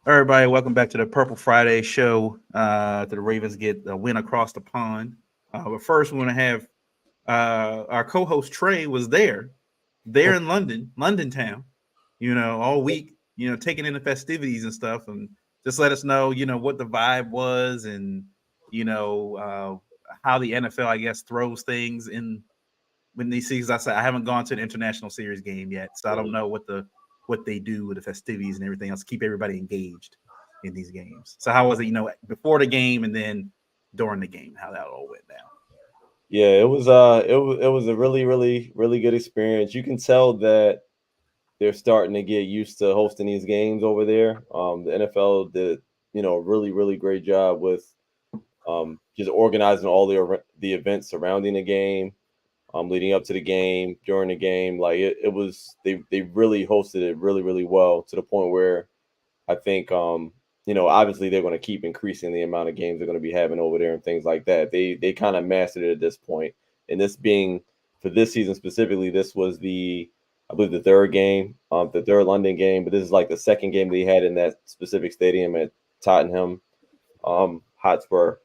Everybody, welcome back to the Purple Friday show. The Ravens get a win across the pond. But first, we want to have our co-host Trey was there in London, London town. All week. Taking in the festivities and stuff, and just let us know, what the vibe was, and how the NFL, I guess, throws things in when these seasons. I said I haven't gone to an international series game yet, so I don't know what they do with the festivities and everything else to keep everybody engaged in these games. So how was it, before the game and then during the game, how that all went down? Yeah, it was a really good experience. You can tell that they're starting to get used to hosting these games over there. The NFL did a really great job with just organizing all the events surrounding the game, leading up to the game, during the game. Like it was they really hosted it really well to the point where I think obviously they're going to keep increasing the amount of games they're going to be having over there and things like that. They kind of mastered it at this point. And this being for this season specifically, this was I believe the third game, the third London game, but this is like the second game they had in that specific stadium at Tottenham Hotspur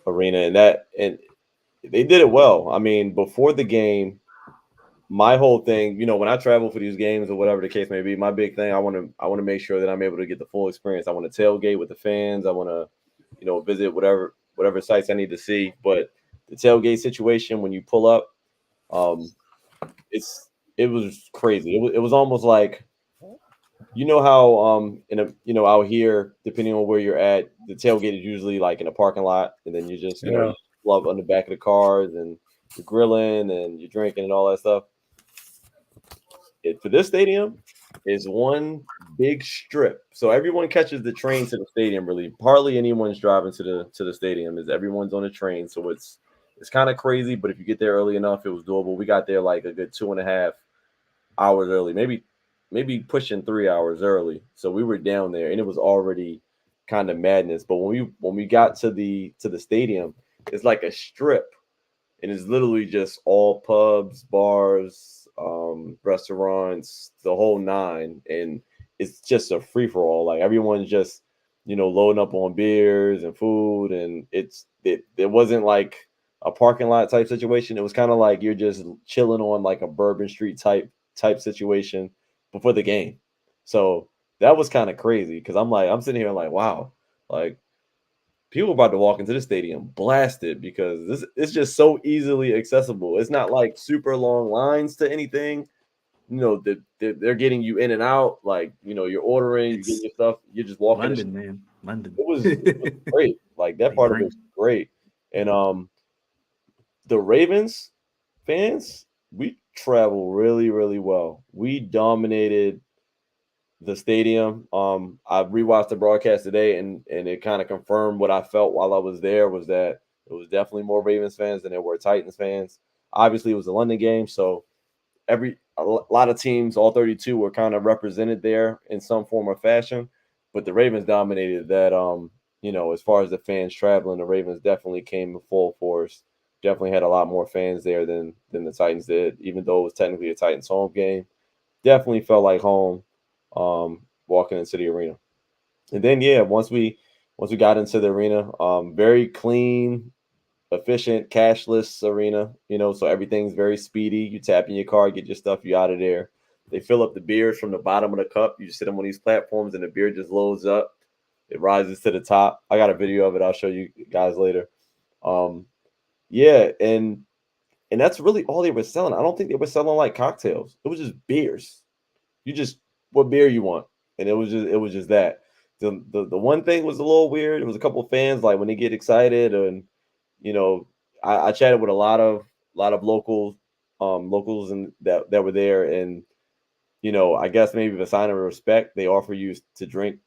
Arena, and they did it well. I mean, before the game, my whole thing, when I travel for these games or whatever the case may be, my big thing, I want to make sure that I'm able to get the full experience. I want to tailgate with the fans. I want to, visit whatever sites I need to see. But the tailgate situation when you pull up, um, it was crazy. It was almost like how in a out here, depending on where you're at, the tailgate is usually like in a parking lot, and then you just Yeah. you love on the back of the cars and you're grilling and you're drinking and all that stuff. For this stadium is one big strip. So everyone catches the train to the stadium. Really, hardly anyone's driving to the stadium. Is everyone's on a train. So it's kind of crazy. But if you get there early enough, it was doable. We got there like a good 2.5 hours early, maybe pushing 3 hours early. So we were down there, and it was already kind of madness. But when we got to the stadium, it's like a strip, and it's literally just all pubs, bars, restaurants, the whole nine, and it's just a free for all. Like everyone's just loading up on beers and food, and it wasn't like a parking lot type situation. It was kind of like you're just chilling on like a Bourbon Street type situation before the game. So that was kind of crazy because I'm sitting here like, wow, like people about to walk into the stadium blasted because this it's just so easily accessible. It's not like super long lines to anything. They're getting you in and out. Like you're ordering, you get It's your stuff, you're just walking. London, man. London. It was great. Like that Big part of it dream. was great. And the Ravens fans, we travel really well. We dominated the stadium. I rewatched the broadcast today, and it kind of confirmed what I felt while I was there was that it was definitely more Ravens fans than there were Titans fans. Obviously, it was a London game, so lot of teams, all 32, were kind of represented there in some form or fashion. But the Ravens dominated that. As far as the fans traveling, the Ravens definitely came in full force. Definitely had a lot more fans there than the Titans did, even though it was technically a Titans home game. Definitely felt like home walking into the arena. And then yeah, once we got into the arena, very clean, efficient, cashless arena. So everything's very speedy. You tap in your car, get your stuff, you out of there. They fill up the beers from the bottom of the cup. You just sit them on these platforms, and the beer just loads up. It rises to the top. I got a video of it. I'll show you guys later. Um, yeah, and that's really all they were selling. I don't think they were selling like cocktails. It was just beers. You just what beer you want, and it was just that. The one thing was a little weird. It was a couple of fans like when they get excited, and you know, I chatted with a lot of locals and that were there, and I guess maybe the sign of respect, they offer you to drink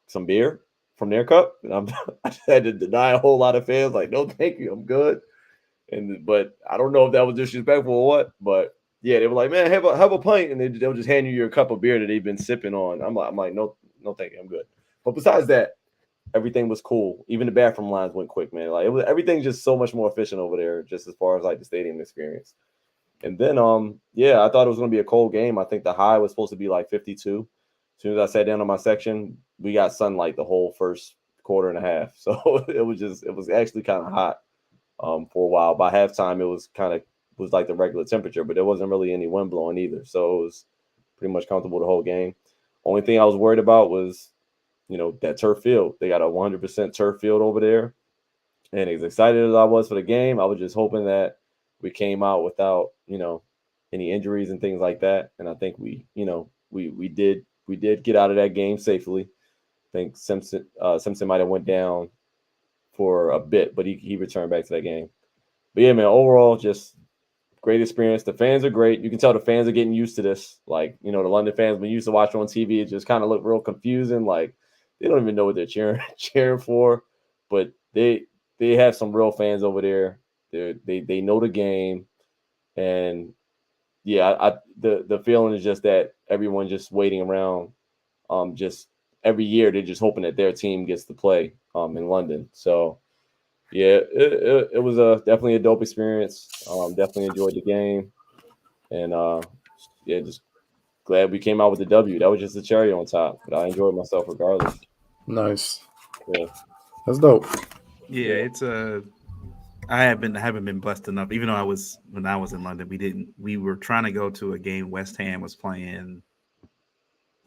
some beer from their cup, and I had to deny a whole lot of fans like, no, thank you, I'm good. But I don't know if that was disrespectful or what, but yeah, they were like, man, have a pint, and they'll just hand you your cup of beer that they've been sipping on. I'm like, no, no, thank you, I'm good. But besides that, everything was cool. Even the bathroom lines went quick, man. Like everything's just so much more efficient over there, just as far as like the stadium experience. And then yeah, I thought it was gonna be a cold game. I think the high was supposed to be like 52. As soon as I sat down on my section, we got sunlight the whole first quarter and a half. So it was actually kind of hot for a while. By halftime, it was like the regular temperature, but there wasn't really any wind blowing either. So it was pretty much comfortable the whole game. Only thing I was worried about was, that turf field. They got a 100% turf field over there. And as excited as I was for the game, I was just hoping that we came out without, any injuries and things like that. And I think we did get out of that game safely. I think Simpson might have went down for a bit, but he returned back to that game. But yeah, man, overall, just great experience. The fans are great. You can tell the fans are getting used to this. Like, the London fans, when you used to watch on TV, it just kind of looked real confusing. Like, they don't even know what they're cheering for. But they have some real fans over there. They know the game. And yeah, the feeling is just that everyone just waiting around. Just every year they're just hoping that their team gets to play in London. So yeah, it was definitely a dope experience. Definitely enjoyed the game, and yeah, just glad we came out with the W. That was just the cherry on top, but I enjoyed myself regardless. Nice. Yeah, That's dope. Yeah, it's I haven't been blessed enough. Even though when I was in London, we were trying to go to a game. West Ham was playing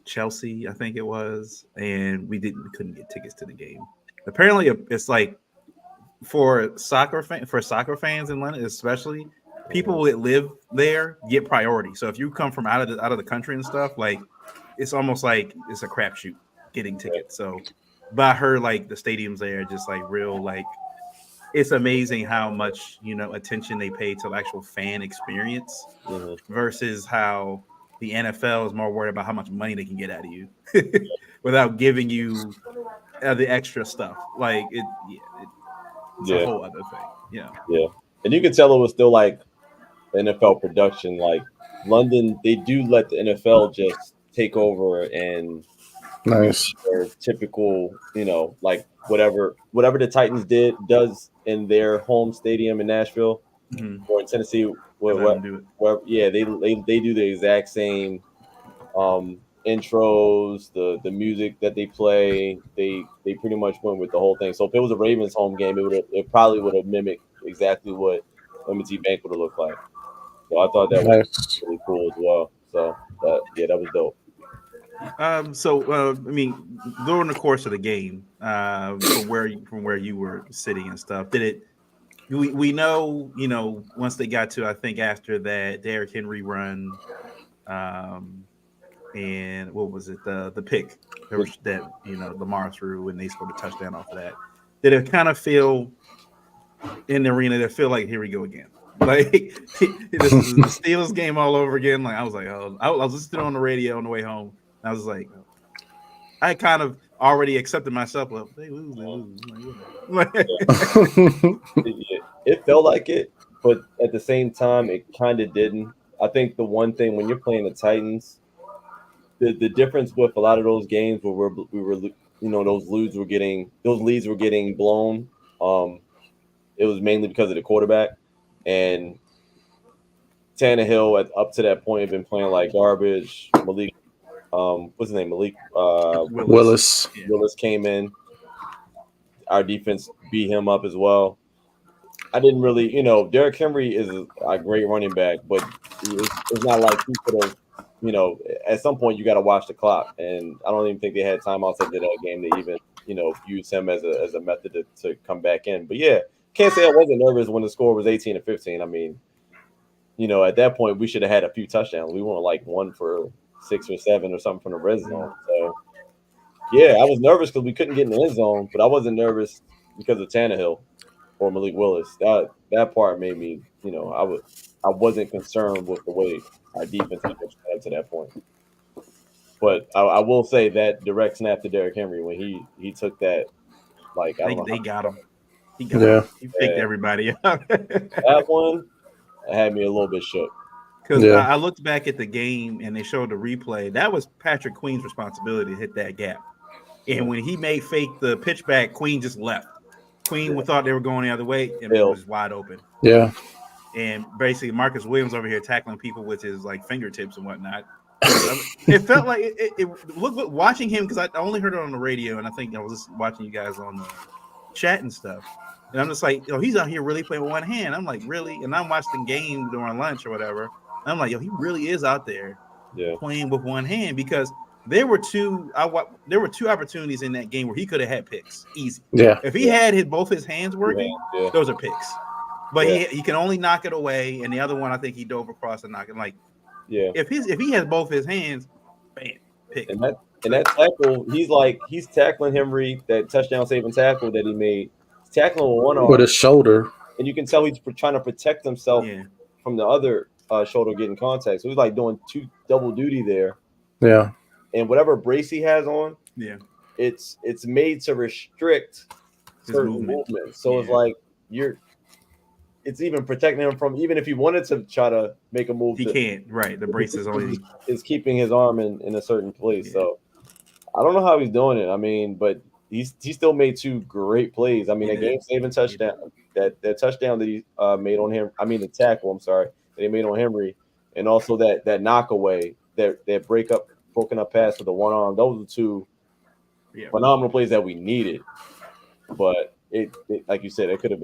Chelsea, I think it was, and we couldn't get tickets to the game. Apparently, it's like for soccer fans in London, especially people that live there get priority. So if you come from out of the country and stuff, like it's almost like it's a crapshoot getting tickets. So, but I heard like the stadiums there are just like real like it's amazing how much attention they pay to the actual fan experience versus how the NFL is more worried about how much money they can get out of you without giving you the extra stuff. Like it's a whole other thing. Yeah. Yeah. And you can tell it was still like NFL production. Like London, they do let the NFL just take over and Nice. their typical, like whatever the Titans does in their home stadium in Nashville or in Tennessee, yeah, they do the exact same intros, the music that they play. They pretty much went with the whole thing. So if it was a Ravens home game, it probably would have mimicked exactly what M&T Bank would have looked like. So I thought that was really cool as well. So that was dope. I mean, during the course of the game, from where you were sitting and stuff, we know, once they got to, I think after that Derrick Henry run, and what was it, the pick that Lamar threw and they scored a touchdown off of that. Did it kind of feel in the arena that feel like here we go again? Like this is the Steelers game all over again. Like I was like, I was listening on the radio on the way home. I was like, I kind of already accepted myself. Well, they lose. Like, it felt like it, but at the same time, it kind of didn't. I think the one thing when you're playing the Titans, the difference with a lot of those games where we were those leads were getting blown. It was mainly because of the quarterback, and Tannehill up to that point had been playing like garbage. Malik, what's his name? Malik Willis. Willis came in. Our defense beat him up as well. I didn't really, Derrick Henry is a great running back, but it's not like he could have, at some point you got to watch the clock, and I don't even think they had timeouts at that game to even, use him as a method to come back in. But yeah, can't say I wasn't nervous when the score was 18-15. I mean, at that point we should have had a few touchdowns. We weren't like 1 for 6 or 7 or something from the red zone. So yeah, I was nervous because we couldn't get in the end zone, but I wasn't nervous because of Tannehill or Malik Willis. That part made me, I wasn't concerned with the way our defense had been to that point. But I will say that direct snap to Derrick Henry when he took that, like I don't know, they got him. He picked everybody up. That one had me a little bit shook. Because I looked back at the game and they showed the replay. That was Patrick Queen's responsibility to hit that gap. And when he made fake the pitch back, Queen just left. Queen thought they were going the other way, and it was wide open. Yeah. And basically, Marcus Williams over here tackling people with his like fingertips and whatnot. It felt like look watching him because I only heard it on the radio, and I think I was just watching you guys on the chat and stuff. And I'm just like, he's out here really playing with one hand. I'm like, really? And I'm watching game during lunch or whatever. And I'm like, he really is out there playing with one hand because there were two opportunities in that game where he could have had picks easy. Yeah. If he had both his hands working, those are picks. But he can only knock it away, and the other one I think he dove across and knocked it. Like, if he has both his hands, bam, pick. And that tackle, he's tackling Henry, that touchdown saving tackle that he made. He's tackling with one arm with his shoulder, and you can tell he's trying to protect himself from the other shoulder getting contact. So he's like doing double duty there. Yeah. And whatever brace he has on, it's made to restrict certain movements. So it's like it's even protecting him from, even if he wanted to try to make a move, he can't. Right, the brace is keeping his arm in a certain place. So I don't know how he's doing it. I mean, but he still made two great plays. I mean, a game-saving touchdown, that touchdown that he made on him. I mean, the tackle. I'm sorry, that he made on Henry, and also that knockaway, that broken up pass with the one arm. Those are two phenomenal plays that we needed. But it like you said, it could have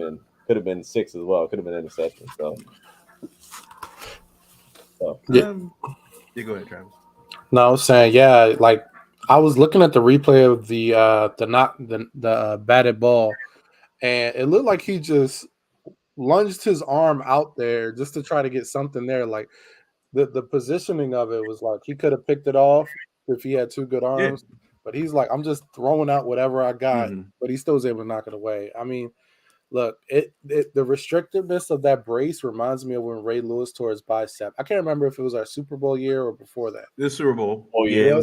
been 6 as well. It could have been interception. So go ahead, Travis. No, I was saying, like I was looking at the replay of the batted ball, and it looked like he just lunged his arm out there just to try to get something there. Like the positioning of it was like he could have picked it off if he had two good arms, but he's like, I'm just throwing out whatever I got, but he still was able to knock it away. I mean, look, the restrictiveness of that brace reminds me of when Ray Lewis tore his bicep. I can't remember if it was our Super Bowl year or before that. The Super Bowl. Oh yeah,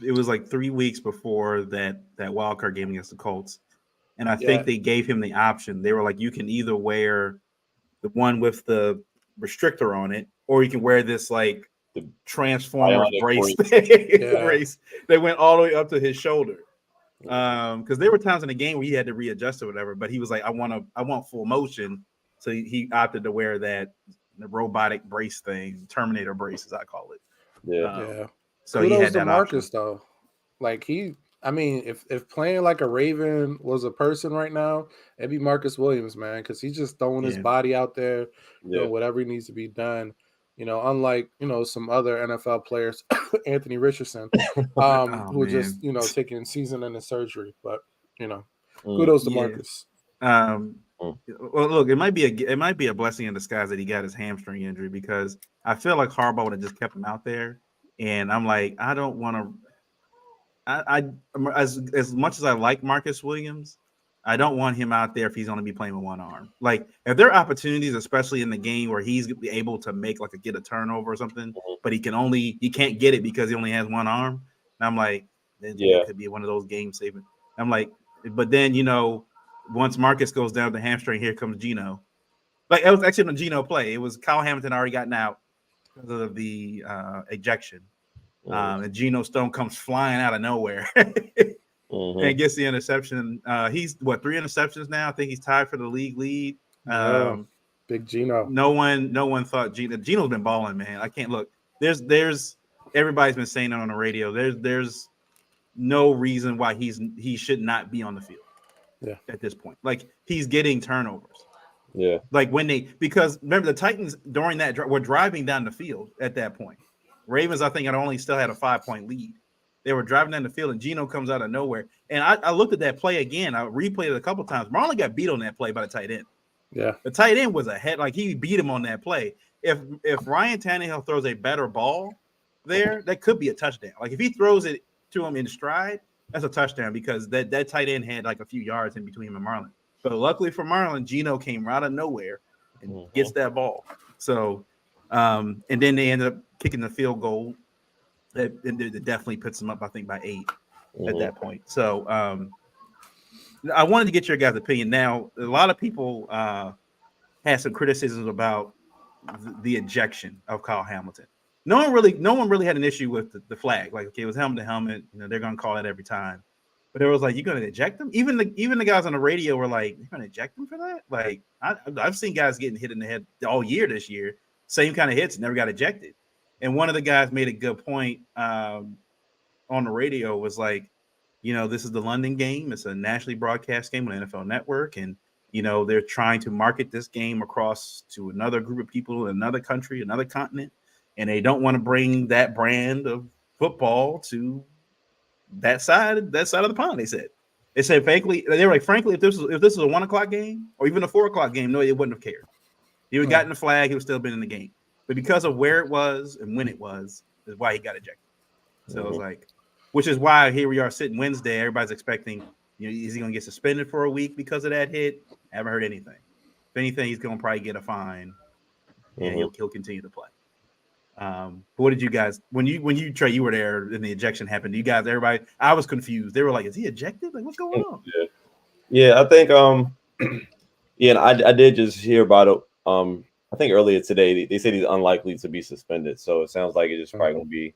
it was like 3 weeks before that wild card game against the Colts, and I think they gave him the option. They were like, you can either wear the one with the restrictor on it, or you can wear this like the Transformer brace. Brace that went all the way up to his shoulder. Because there were times in the game where he had to readjust or whatever, but he was like, I want full motion, so he opted to wear the robotic brace thing, Terminator brace, as I call it. So kudos he had to that Marcus option. though. Like if playing like a Raven was a person right now, it'd be Marcus Williams, man, because he's just throwing his body out there, doing whatever needs to be done. Unlike some other NFL players, Anthony Richardson, who just taking season-ending surgery. But kudos to Marcus. Well, look, it might be a blessing in disguise that he got his hamstring injury, because I feel like Harbaugh would have just kept him out there, and I'm like, I don't want to. As much as I like Marcus Williams, I don't want him out there if he's going to be playing with one arm. Like, if there are opportunities, especially in the game where he's able to make get a turnover or something, but he can't get it because he only has one arm. And I'm like, it could be one of those game saving. I'm like, but then once Marcus goes down the hamstring, here comes Geno. Like, it was actually a Geno play. It was Kyle Hamilton already gotten out because of the ejection. And Geno Stone comes flying out of nowhere and gets the interception. He's 3 interceptions now. I think he's tied for the league lead. Big Geno. No one thought Geno's been balling, man. I can't look. There's everybody's been saying it on the radio. There's no reason why he should not be on the field. At this point, like, he's getting turnovers. Like because remember, the Titans during that were driving down the field at that point. Ravens, I think, only still had a 5-point lead. They were driving down the field, and Geno comes out of nowhere. And I looked at that play again. I replayed it a couple times. Marlon got beat on that play by the tight end. The tight end was ahead. Like, he beat him on that play. If Ryan Tannehill throws a better ball there, that could be a touchdown. Like, if he throws it to him in stride, that's a touchdown, because that tight end had like a few yards in between him and Marlon. But luckily for Marlon, Geno came right out of nowhere and gets that ball. So, and then they ended up kicking the field goal. That definitely puts them up, I think, by 8 at that point. So, I wanted to get your guys' opinion. Now, a lot of people had some criticisms about the ejection of Kyle Hamilton. No one really had an issue with the flag. Like, okay, it was helmet to helmet. They're gonna call it every time. But it was like, you're gonna eject him? Even the guys on the radio were like, you're gonna eject him for that? Like, I've seen guys getting hit in the head all year this year, same kind of hits, never got ejected. And one of the guys made a good point on the radio, was like, this is the London game. It's a nationally broadcast game on the NFL Network, and they're trying to market this game across to another group of people in another country, another continent, and they don't want to bring that brand of football to that side of the pond. They said, frankly, if this was a 1 o'clock game or even a 4 o'clock game, no, it wouldn't have cared. He would have gotten the flag. He would still been in the game. But because of where it was and when it was, is why he got ejected. So it was like, which is why here we are sitting Wednesday. Everybody's expecting, is he going to get suspended for a week because of that hit? I haven't heard anything. If anything, he's going to probably get a fine, and he'll continue to play. But what did you guys, when you Trey, you were there and the ejection happened? You guys, everybody, I was confused. They were like, "Is he ejected? Like, what's going on?" Yeah, I think and I did just hear about it. I think earlier today they said he's unlikely to be suspended, so it sounds like it's just probably going to be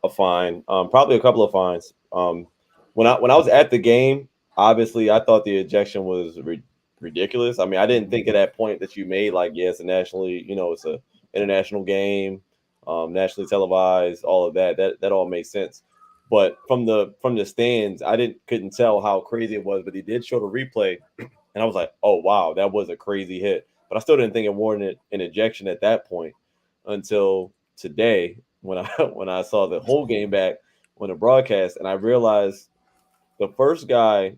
a fine, probably a couple of fines. When I was at the game, obviously I thought the ejection was ridiculous. I mean, I didn't think at that point that you made, like, it's a nationally, it's a international game, nationally televised, all of that all makes sense. But from the stands, I couldn't tell how crazy it was, but he did show the replay, and I was like, oh wow, that was a crazy hit. But I still didn't think it warranted an ejection at that point until today when I saw the whole game back on the broadcast, and I realized the first guy,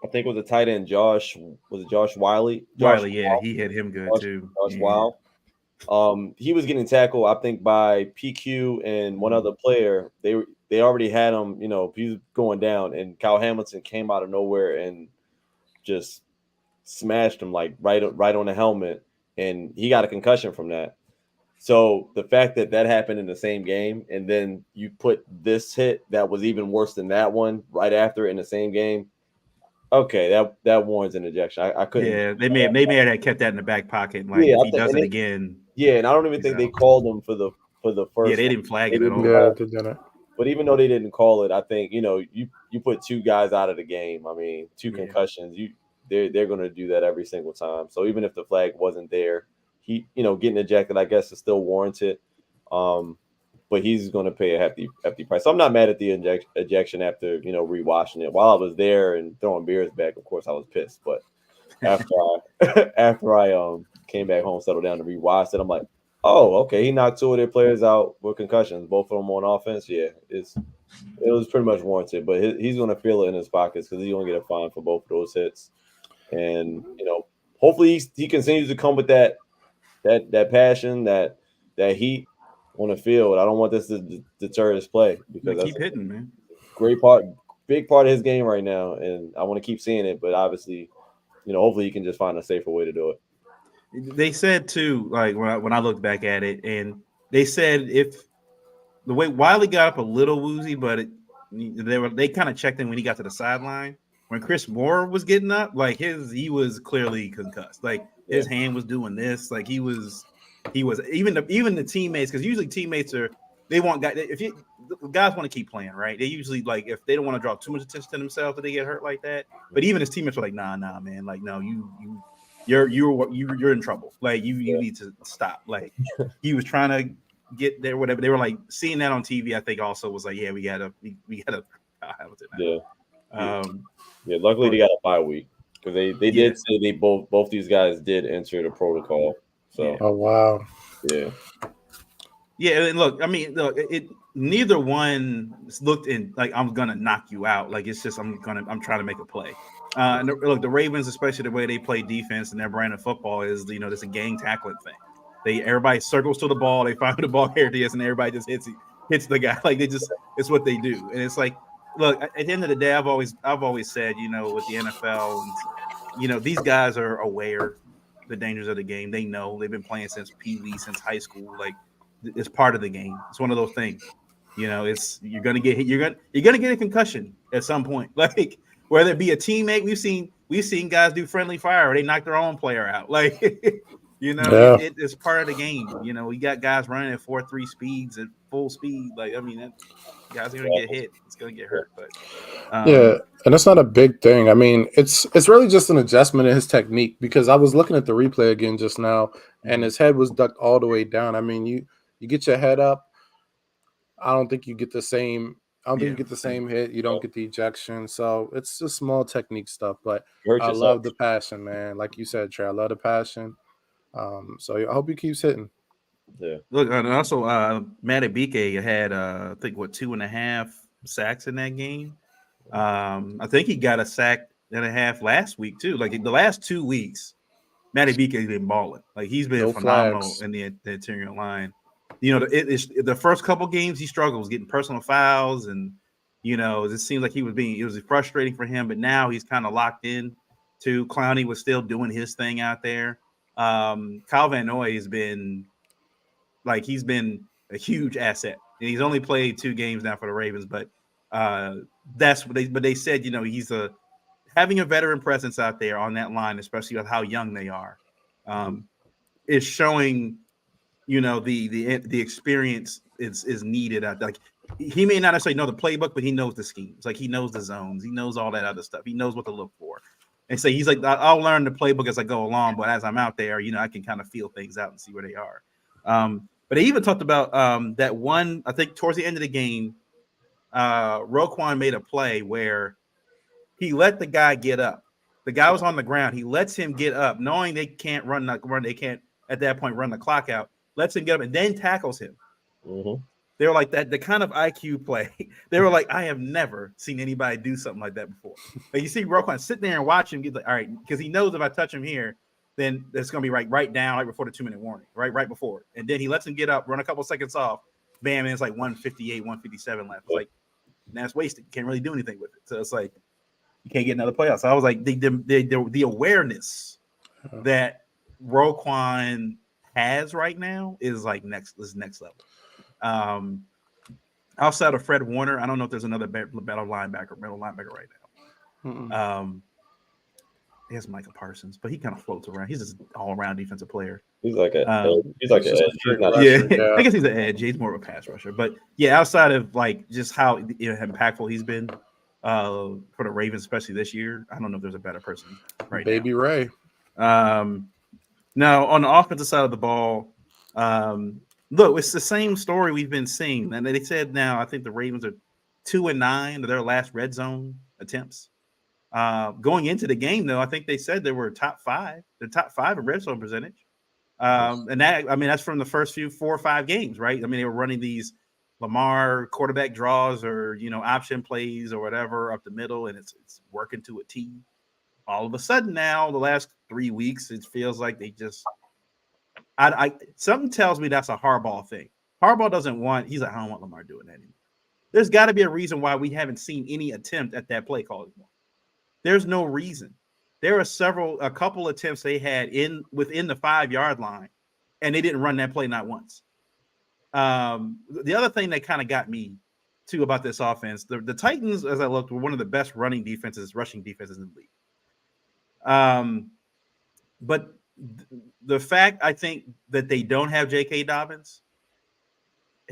I think it was a tight end, Josh Wiley? Yeah, he hit him good too. Josh Wild. He was getting tackled, I think, by PQ and one other player. They already had him, he was going down, and Kyle Hamilton came out of nowhere and just smashed him like right on the helmet, and he got a concussion from that. So the fact that happened in the same game, and then you put this hit that was even worse than that one right after in the same game, okay, that warrants an ejection. I couldn't. Yeah, they may have kept that in the back pocket. Like, if he does it again. Yeah, and I don't even think they called him for the first. Yeah, they didn't flag it at all. Yeah, they didn't. But even though they didn't call it, I think you put two guys out of the game. I mean, two concussions. They're going to do that every single time. So even if the flag wasn't there, he getting ejected, I guess, is still warranted. But he's going to pay a hefty price. So I'm not mad at the ejection after rewatching it. While I was there and throwing beers back, of course I was pissed. But after I came back home, settled down to rewatch it, I'm like, oh, okay, he knocked two of their players out with concussions, both of them on offense. Yeah, it was pretty much warranted. But he's going to feel it in his pockets because he's going to get a fine for both of those hits. And hopefully he continues to come with that passion, that heat on the field. I don't want this to deter his play because keep hitting, man. Big part of his game right now, and I want to keep seeing it. But obviously, hopefully he can just find a safer way to do it. They said too, like when I looked back at it, and they said if the way Wiley got up a little woozy, but they kind of checked in when he got to the sideline. When Chris Moore was getting up, like he was clearly concussed. Like his hand was doing this. Like he was even the teammates, because usually teammates they want guys. Guys want to keep playing, right? They usually, like, if they don't want to draw too much attention to themselves, that they get hurt like that. But even his teammates were like, nah, man. Like, no, you're in trouble. Like you need to stop. Like he was trying to get there, whatever. They were like seeing that on TV. I think also was like, yeah, we gotta Hamilton now. Yeah. Luckily they got a bye week because they did say they both these guys did enter the protocol. So oh wow. Yeah, and look, I mean, neither one looked in like I'm gonna knock you out. Like it's just I'm trying to make a play. And look, the Ravens, especially the way they play defense and their brand of football is, it's a gang tackling thing. Everybody circles to the ball, they find the ball here it is, and everybody just hits the guy. Like it's what they do. And it's like, look, at the end of the day, I've always said, with the NFL, these guys are aware the dangers of the game. They know they've been playing since Pee Wee, since high school. Like it's part of the game. It's one of those things. You're gonna get hit. You're gonna get a concussion at some point. Like whether it be a teammate, we've seen guys do friendly fire, or they knock their own player out. Like it's part of the game. We got guys running at 4.3 speeds at full speed. Like I mean, guys are gonna get hit. It's gonna get hurt. But and it's not a big thing. I mean, it's really just an adjustment in his technique, because I was looking at the replay again just now, and his head was ducked all the way down. I mean, You get your head up. I don't think you get the same. I don't think you get the same. same hit. You don't get the ejection. So it's just small technique stuff. But Hurt I yourself. love the passion, man. Like you said, Trey, I love the passion. So I hope he keeps hitting. Yeah. Look, and also Matabike had I think 2.5 sacks in that game. I think he got a sack and a half last week too. Like the last 2 weeks, Matabike has been balling. Like he's been No phenomenal flags. in the interior line. You know, it's the first couple games he struggled was getting personal fouls, and you know, it seems like it was frustrating for him. But now he's kind of locked in. To Clowney was still doing his thing out there. Kyle Van Noy has been he's been a huge asset, and he's only played 2 games now for the Ravens. But that's what they said. You know, he's having a veteran presence out there on that line, especially with how young they are, is showing. You know, the experience is needed. Like he may not necessarily know the playbook, but he knows the schemes. Like he knows the zones, he knows all that other stuff. He knows what to look for. And so he's like, I'll learn the playbook as I go along, but as I'm out there, you know, I can kind of feel things out and see where they are. But they even talked about that one, I think towards the end of the game, Roquan made a play where he let the guy get up. The guy was on the ground. He lets him get up, knowing they can't they can't at that point run the clock out. Lets him get up and then tackles him. Mm-hmm. They were like that, the kind of IQ play. They were like, I have never seen anybody do something like that before. Like you see Roquan sit there and watch him get like, all right, because he knows if I touch him here, then it's gonna be right down right before the 2-minute warning, right before it. And then he lets him get up, run a couple seconds off, bam, and it's like 158, 157 left. It's like that's wasted. You can't really do anything with it. So it's like you can't get another playoff. So I was like, the awareness that Roquan has right now is like next level. Outside of Fred Warner, I don't know if there's another better linebacker right now. I guess Micah Parsons, but he kind of floats around. He's just all-around defensive player. He's like an edge. He's Yeah, I guess he's an edge. He's more of a pass rusher. But yeah, outside of like just how impactful he's been for the Ravens, especially this year, I don't know if there's a better person right Baby now. Ray. Now on the offensive side of the ball, look, it's the same story we've been seeing. And they said now I think the Ravens are 2-9 of their last red zone attempts. Going into the game, though, I think they said they were top 5. They're top 5 in red zone percentage. And that, I mean, that's from the first 4 or 5 games, right? I mean, they were running these Lamar quarterback draws or, you know, option plays or whatever up the middle, and it's working to a T. All of a sudden now, the last 3 weeks, it feels like they just something tells me that's a Harbaugh thing. Harbaugh doesn't want, he's like, I don't want Lamar doing that anymore. There's got to be a reason why we haven't seen any attempt at that play call anymore. There's no reason. There are a couple attempts they had within the 5-yard line, and they didn't run that play not once. The other thing that kind of got me too about this offense, the Titans, as I looked, were one of the best rushing defenses in the league. But the fact I think that they don't have J.K. Dobbins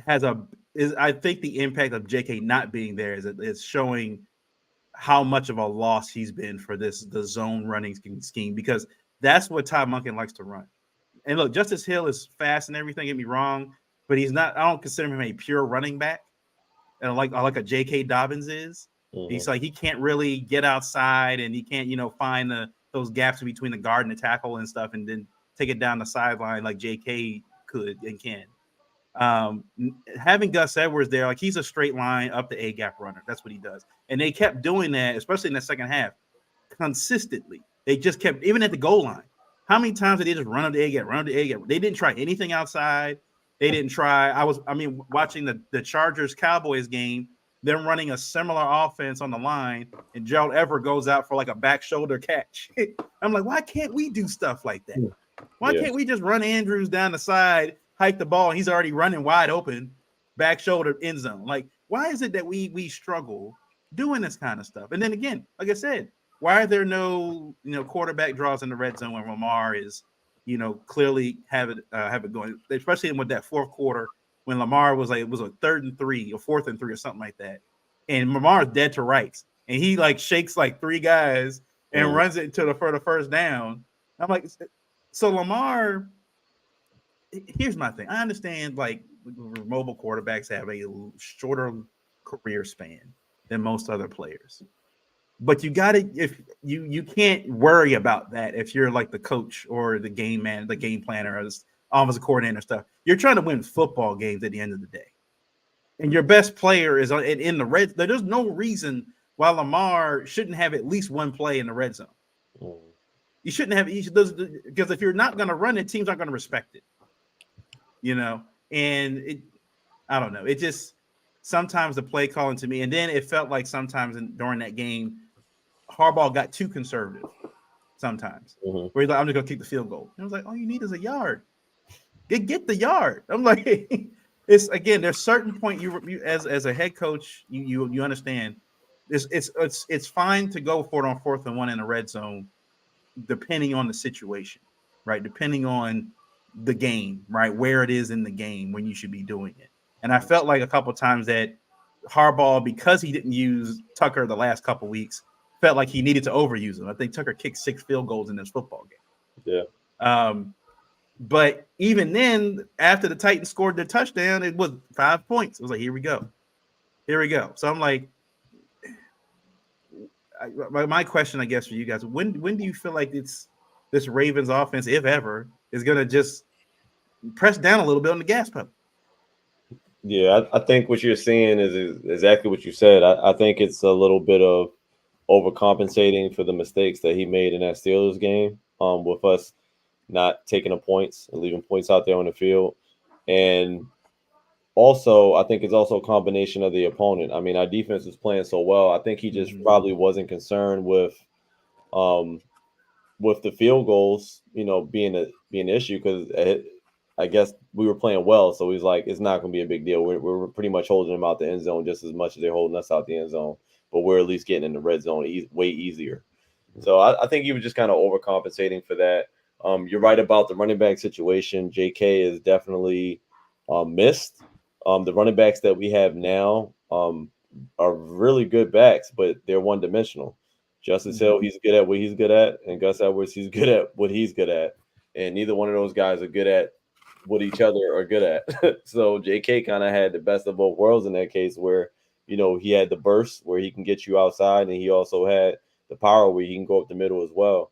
I think the impact of J.K. not being there is showing how much of a loss he's been for the zone running scheme, because that's what Todd Monken likes to run. And look, Justice Hill is fast and everything, get me wrong, but he's not. I don't consider him a pure running back, and like a J.K. Dobbins is. Mm-hmm. He's like he can't really get outside, and he can't find those gaps between the guard and the tackle and stuff, and then take it down the sideline like J.K. could and can. Having Gus Edwards there, like he's a straight line up the A gap runner. That's what he does. And they kept doing that, especially in the second half, consistently. They just kept, even at the goal line. How many times did they just run up the A gap, They didn't try anything outside. They didn't try. Watching the Chargers Cowboys game, them running a similar offense on the line, and Gerald Everett goes out for like a back shoulder catch. I'm like, why can't we do stuff like that? Why can't we just run Andrews down the side, hike the ball, and he's already running wide open, back shoulder, end zone? Like, why is it that we struggle doing this kind of stuff? And then again, like I said, why are there no quarterback draws in the red zone when Lamar is clearly have it going, especially with that fourth quarter when Lamar was like, it was a 3rd and 3 or 4th and 3 or something like that, and Lamar's dead to rights, and he like shakes like 3 guys and runs it for the first down. I'm like, so Lamar here's my thing. I understand like mobile quarterbacks have a shorter career span than most other players. But you got to if you can't worry about that if you're like the coach or the game man, the game planner, or the offensive coordinator stuff. You're trying to win football games at the end of the day, and your best player is in the red. There's no reason why Lamar shouldn't have at least one play in the red zone. You shouldn't have because if you're not going to run it, teams aren't going to respect it. And I don't know. It just sometimes the play calling to me, and then it felt like sometimes during that game, Harbaugh got too conservative. Sometimes where he's like, "I'm just going to kick the field goal." And I was like, "All you need is a yard. Get the yard." I'm like, it's again. There's certain point you as a head coach, you understand. It's fine to go for it on 4th and 1 in the red zone, depending on the situation, right? Depending on the game, right? Where it is in the game when you should be doing it. And I felt like a couple of times that Harbaugh, because he didn't use Tucker the last couple of weeks, felt like he needed to overuse him. I think Tucker kicked 6 field goals in this football game. Yeah. But even then, after the Titans scored their touchdown, it was 5 points. It was like, here we go. So I'm like, my question, I guess, for you guys, when do you feel like this Ravens offense, if ever, is going to just press down a little bit on the gas pedal? Yeah, I think what you're seeing is exactly what you said. I think it's a little bit of overcompensating for the mistakes that he made in that Steelers game, with us not taking the points and leaving points out there on the field. And also, I think it's also a combination of the opponent. I mean, our defense was playing so well. I think he just probably wasn't concerned with the field goals, being an issue, because I guess we were playing well. So he's like, it's not going to be a big deal. We're pretty much holding them out the end zone just as much as they're holding us out the end zone. But we're at least getting in the red zone way easier. So I think he was just kind of overcompensating for that. You're right about the running back situation. J.K. is definitely missed. The running backs that we have now are really good backs, but they're one-dimensional. Justice Hill, he's good at what he's good at, and Gus Edwards, he's good at what he's good at. And neither one of those guys are good at what each other are good at. So J.K. kind of had the best of both worlds in that case, where, he had the burst where he can get you outside, and he also had the power where he can go up the middle as well.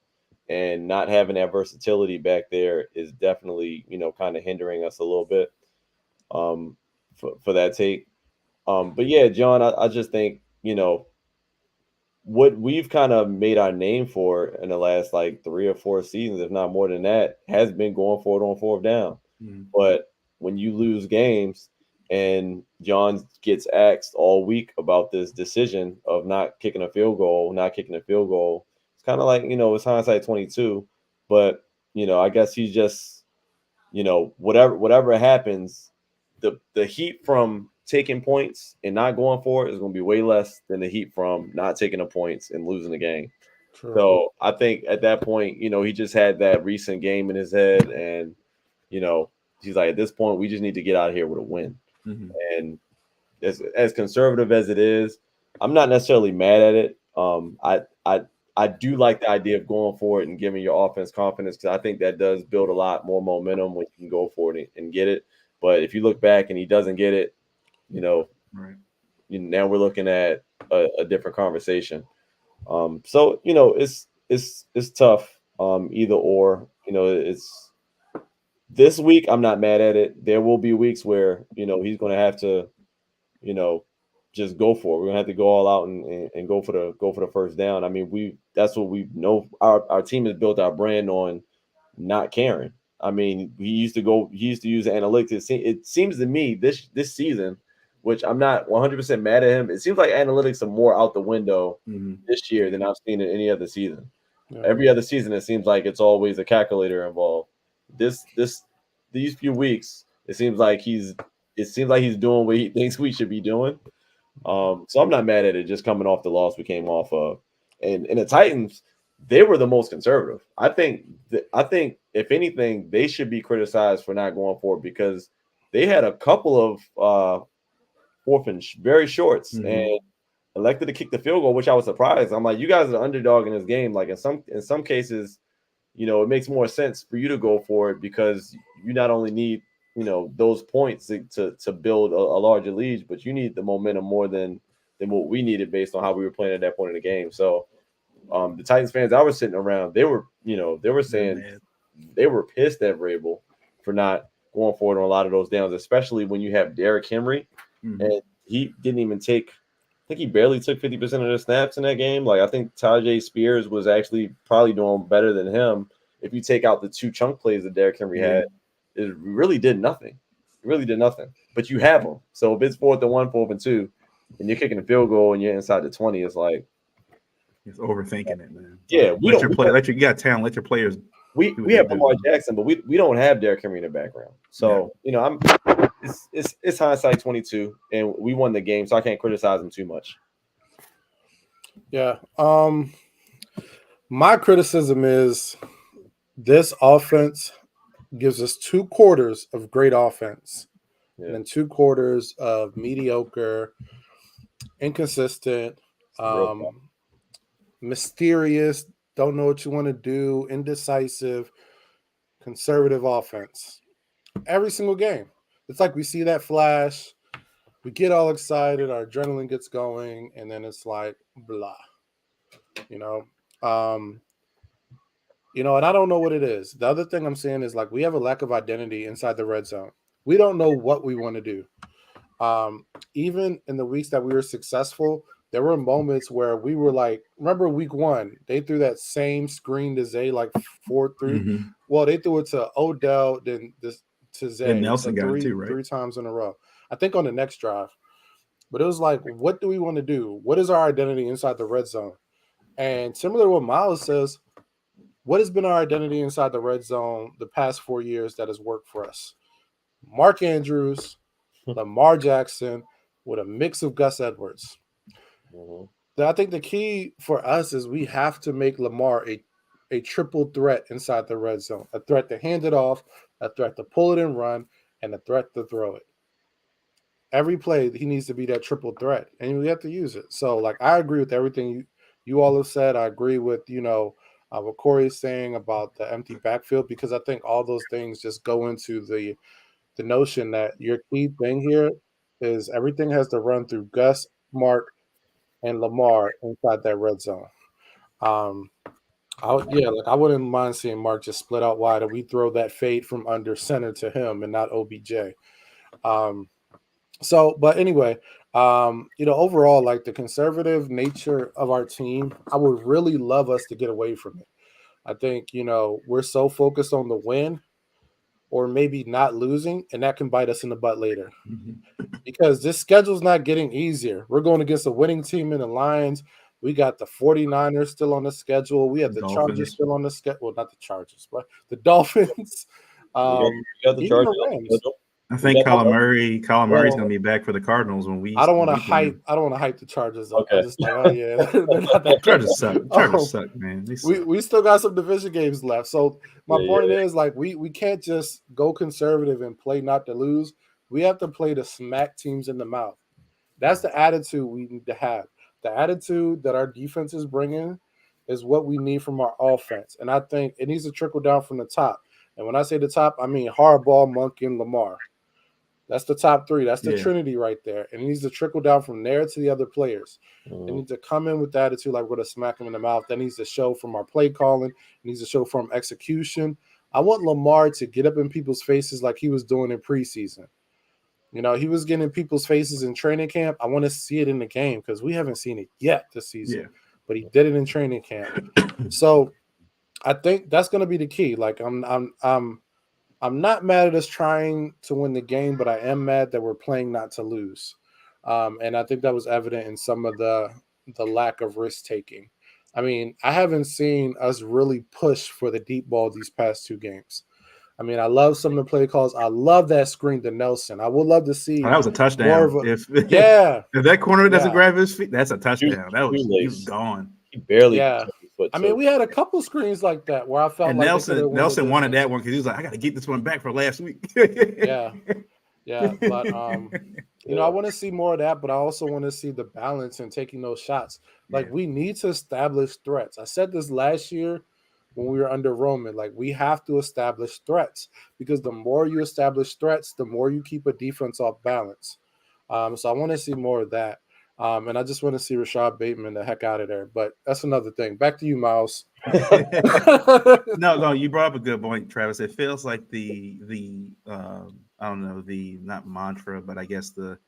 And not having that versatility back there is definitely, kind of hindering us a little bit for that take. But yeah, John, I just think, what we've kind of made our name for in the last like 3 or 4 seasons, if not more than that, has been going for it on 4th down. But when you lose games, and John gets asked all week about this decision of not kicking a field goal, it's kind of like, it's hindsight 22. But, I guess he's just, whatever happens, the heat from taking points and not going for it is going to be way less than the heat from not taking the points and losing the game. True. So I think at that point, he just had that recent game in his head, and, he's like, at this point, we just need to get out of here with a win. And as conservative as it is, I'm not necessarily mad at it. I do like the idea of going for it and giving your offense confidence, because I think that does build a lot more momentum when you can go for it and get it. But if you look back and he doesn't get it, right. Now we're looking at a different conversation. So it's tough. Either or. It's this week. I'm not mad at it. There will be weeks where he's going to have to, just go for it. We're gonna have to go all out and go for the first down. I mean, that's what we know. Our team has built our brand on not caring. I mean, he used to use analytics. It seems to me this season, which I'm not 100% mad at him, it seems like analytics are more out the window this year than I've seen in any other season. Yeah. Every other season, it seems like it's always a calculator involved. These few weeks, it seems like he's doing what he thinks we should be doing. So I'm not mad at it, just coming off the loss we came off of. And the Titans, they were the most conservative. I think if anything, they should be criticized for not going for it, because they had a couple of fourth and very shorts and elected to kick the field goal, which I was surprised. I'm like, you guys are the underdog in this game. Like in some cases, it makes more sense for you to go for it because you not only need, those points to build a larger lead, but you need the momentum more than what we needed based on how we were playing at that point in the game. So the Titans fans I was sitting around, they were saying they were pissed at Vrabel for not going forward on a lot of those downs, especially when you have Derrick Henry, and he didn't even take. I think he barely took 50% of the snaps in that game. Like I think Tajay Spears was actually probably doing better than him. If you take out the 2 chunk plays that Derrick Henry had, it really did nothing. It really did nothing. But you have them. So if it's 4th and 1, 4th and 2, and you're kicking a field goal and you're inside the 20, it's like it's overthinking it, man. Yeah, you got talent. Let your players. We have Lamar Jackson, but we don't have Derrick Henry in the background. So it's hindsight 22, and we won the game, so I can't criticize him too much. Yeah. My criticism is this offense gives us 2 quarters of great offense, and then 2 quarters of mediocre, inconsistent, mysterious, don't know what you want to do, indecisive, conservative offense. Every single game. It's like we see that flash, we get all excited, our adrenaline gets going, and then it's like blah. And I don't know what it is. The other thing I'm saying is like we have a lack of identity inside the red zone. We don't know what we want to do. Even in the weeks that we were successful, there were moments where we were like, remember week 1, they threw that same screen to Zay like 4-3. Well, they threw it to Odell, then to Zay. And Nelson got it too, right? 3 times in a row. I think on the next drive. But it was like, what do we want to do? What is our identity inside the red zone? And similar to what Miles says, what has been our identity inside the red zone the past 4 years that has worked for us? Mark Andrews, Lamar Jackson, with a mix of Gus Edwards. I think the key for us is we have to make Lamar a triple threat inside the red zone. A threat to hand it off, a threat to pull it and run, and a threat to throw it. Every play, he needs to be that triple threat, and we have to use it. So, like, I agree with everything you all have said. I agree with, what Corey is saying about the empty backfield, because I think all those things just go into the notion that your key thing here is everything has to run through Gus, Mark, and Lamar inside that red zone. I wouldn't mind seeing Mark just split out wide and we throw that fade from under center to him and not OBJ. But anyway, overall, like the conservative nature of our team, I would really love us to get away from it. I think, we're so focused on the win or maybe not losing, and that can bite us in the butt later. Because this schedule's not getting easier. We're going against a winning team in the Lions. We got the 49ers still on the schedule. We have the Chargers still on the schedule. Well, not the Chargers, but the Dolphins. You got the Chargers. I think Colin Murray's going to be back for the Cardinals when we. I don't want to hype the Chargers up. Okay. I'm just like, oh yeah, they're not that Chargers suck. Chargers suck, man. We still got some division games left. So my point is, like, we can't just go conservative and play not to lose. We have to play to smack teams in the mouth. That's the attitude we need to have. The attitude that our defense is bringing is what we need from our offense, and I think it needs to trickle down from the top. And when I say the top, I mean Harbaugh, Monk, and Lamar. That's the top 3. That's the Trinity right there. And it needs to trickle down from there to the other players. They need to come in with the attitude like we're going to smack them in the mouth. That needs to show from our play calling. It needs to show from execution. I want Lamar to get up in people's faces like he was doing in preseason. He was getting in people's faces in training camp. I want to see it in the game because we haven't seen it yet this season. But he did it in training camp. So I think that's going to be the key. Like I'm not mad at us trying to win the game, but I am mad that we're playing not to lose. And I think that was evident in some of the lack of risk taking. I mean, I haven't seen us really push for the deep ball these past 2 games. I mean, I love some of the play calls. I love that screen to Nelson. I would love to see that was a touchdown. If that corner doesn't grab his feet, that's a touchdown. He was gone. He barely. Yeah. I mean, we had a couple screens like that where I felt like Nelson wanted that one because he was like, I got to get this one back for last week. Yeah. But I want to see more of that, but I also want to see the balance in taking those shots. Like we need to establish threats. I said this last year when we were under Roman. Like, we have to establish threats, because the more you establish threats, the more you keep a defense off balance. So I want to see more of that. And I just want to see Rashad Bateman the heck out of there. But that's another thing. Back to you, Miles. No, you brought up a good point, Travis. It feels like the I don't know, the not mantra, but I guess the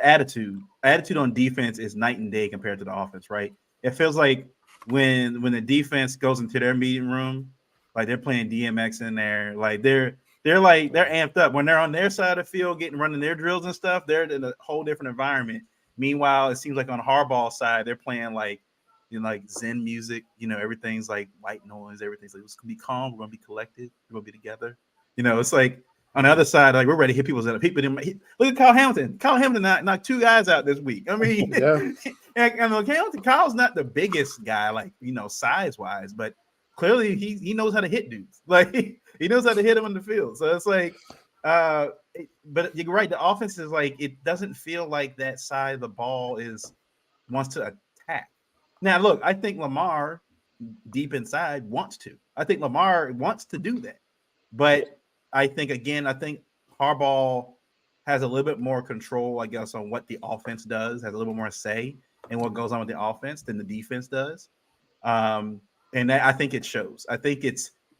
attitude on defense is night and day compared to the offense, right? It feels like when the defense goes into their meeting room, like they're playing DMX in there, like they're amped up when they're on their side of the field, running their drills and stuff. They're in a whole different environment. Meanwhile, it seems like on Harbaugh's side, they're playing like like Zen music. Everything's like white noise. Everything's like, it's gonna be calm. We're gonna be collected. We're gonna be together. It's like on the other side, like we're ready to hit people's people. Look at Kyle Hamilton. Kyle Hamilton knocked 2 guys out this week. I mean, Yeah. and Kyle's not the biggest guy, like size wise, but clearly he knows how to hit dudes. Like he knows how to hit them in the field. So it's like, but you're right. The offense is like, it doesn't feel like that side of the ball wants to attack. Now, look, I think Lamar deep inside wants to. I think Lamar wants to do that. But I think Harbaugh has a little bit more control, I guess, on what the offense does, has a little bit more say in what goes on with the offense than the defense does. And I think it shows. I think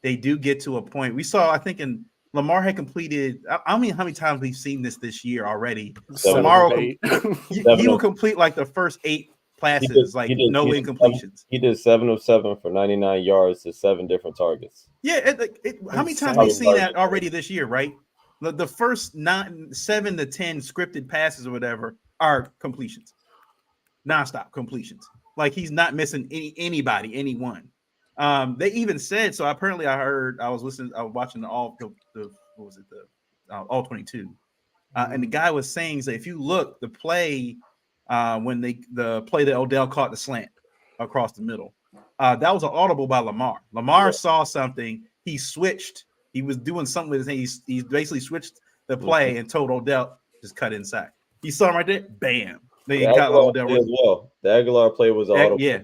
they do get to a point. We saw, I think, in Lamar had completed, I don't know how many times we've seen this year already. Lamar he will complete like the first 8 passes, no incompletions. He did 7 of 7 for 99 yards to 7 different targets. Yeah, how many times have we seen that already this year, right? The first 7 to 10 scripted passes or whatever are completions, nonstop completions. Like he's not missing anyone. They even said so. Apparently, I was watching all 22, and the guy was saying that if you look, the play when the play that Odell caught the slant across the middle, that was an audible by Lamar. Lamar saw something. He switched. He was doing something with his hand. He basically switched the play and told Odell just cut inside. He saw him right there. Bam. Then he got Odell as well. The Aguilar play was audible. Yeah.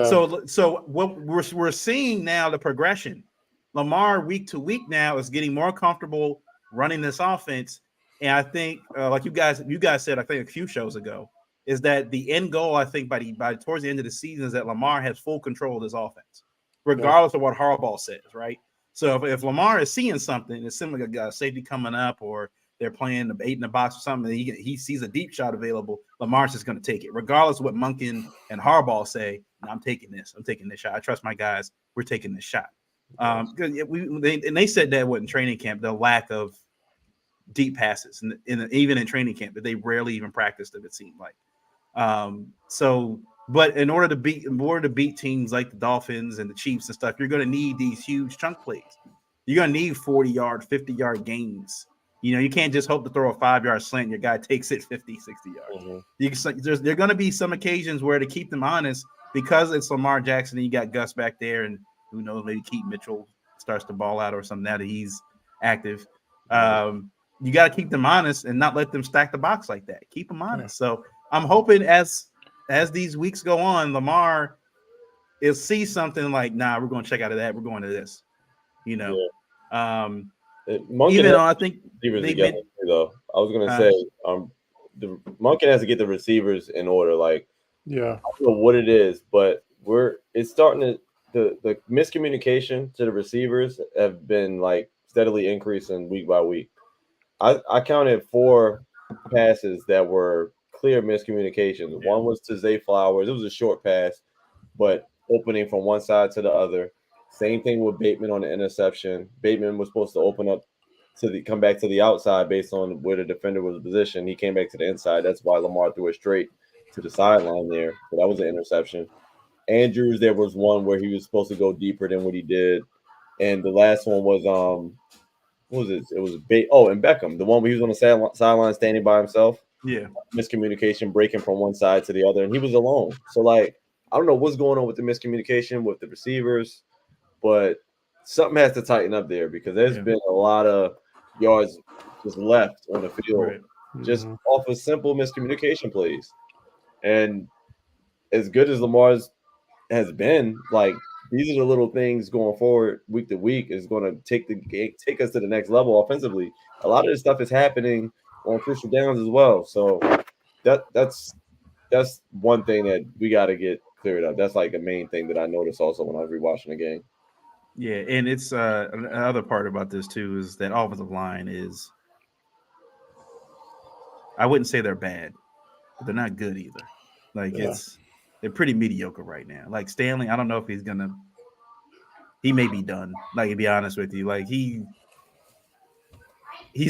So what we're seeing now, the progression. Lamar week to week now is getting more comfortable running this offense, and I think, like you guys said, I think a few shows ago, is that the end goal, I think, by towards the end of the season, is that Lamar has full control of this offense, regardless of what Harbaugh says, right? So if Lamar is seeing something, it's similar to a safety coming up, or they're playing the 8 in the box or something, he sees a deep shot available, Lamar's just going to take it, regardless of what Monken and Harbaugh say. I'm taking this shot. I trust my guys. We're taking this shot. Because they said that in training camp, the lack of deep passes, even in training camp, that they rarely even practiced it seemed like. But in order to beat teams like the Dolphins and the Chiefs and stuff, you're going to need these huge chunk plays. You're going to need 40-yard, 50-yard gains. You can't just hope to throw a 5-yard slant and your guy takes it 50, 60 yards. Mm-hmm. There are going to be some occasions where, to keep them honest, because it's Lamar Jackson and you got Gus back there, and who knows, maybe Keaton Mitchell starts to ball out or something now that he's active. You got to keep them honest and not let them stack the box like that. Keep them honest. So I'm hoping as these weeks go on, Lamar will see something like, nah, we're going to check out of that. We're going to this, even though I think though. I was going to say, the Monken has to get the receivers in order. Like, I don't know what it is, but it's starting to, the miscommunication to the receivers have been like steadily increasing week by week. I counted 4 passes that were clear miscommunications. One was to Zay Flowers. It was a short pass, but opening from one side to the other. Same thing with Bateman on the interception. Bateman was supposed to open up come back to the outside based on where the defender was positioned. He came back to the inside. That's why Lamar threw it straight to the sideline there. So that was an interception. Andrews, there was one where he was supposed to go deeper than what he did. And the last one was what was it? It was and Beckham, the one where he was on the sideline standing by himself. Yeah. Miscommunication, breaking from one side to the other, and he was alone. So, like, I don't know what's going on with the miscommunication with the receivers, but something has to tighten up there, because there's been a lot of yards just left on the field, just off of simple miscommunication plays. And as good as Lamar's has been, like, these are the little things going forward week to week is going to take us to the next level offensively. A lot of this stuff is happening on crucial downs as well. So that's one thing that we got to get cleared up. That's like the main thing that I noticed also when I was rewatching the game. Yeah, and it's another part about this too is that offensive line is. I wouldn't say they're bad, but they're not good either. Like they're pretty mediocre right now. Like Stanley, I don't know if he's gonna. He may be done. Like to be honest with you, like he's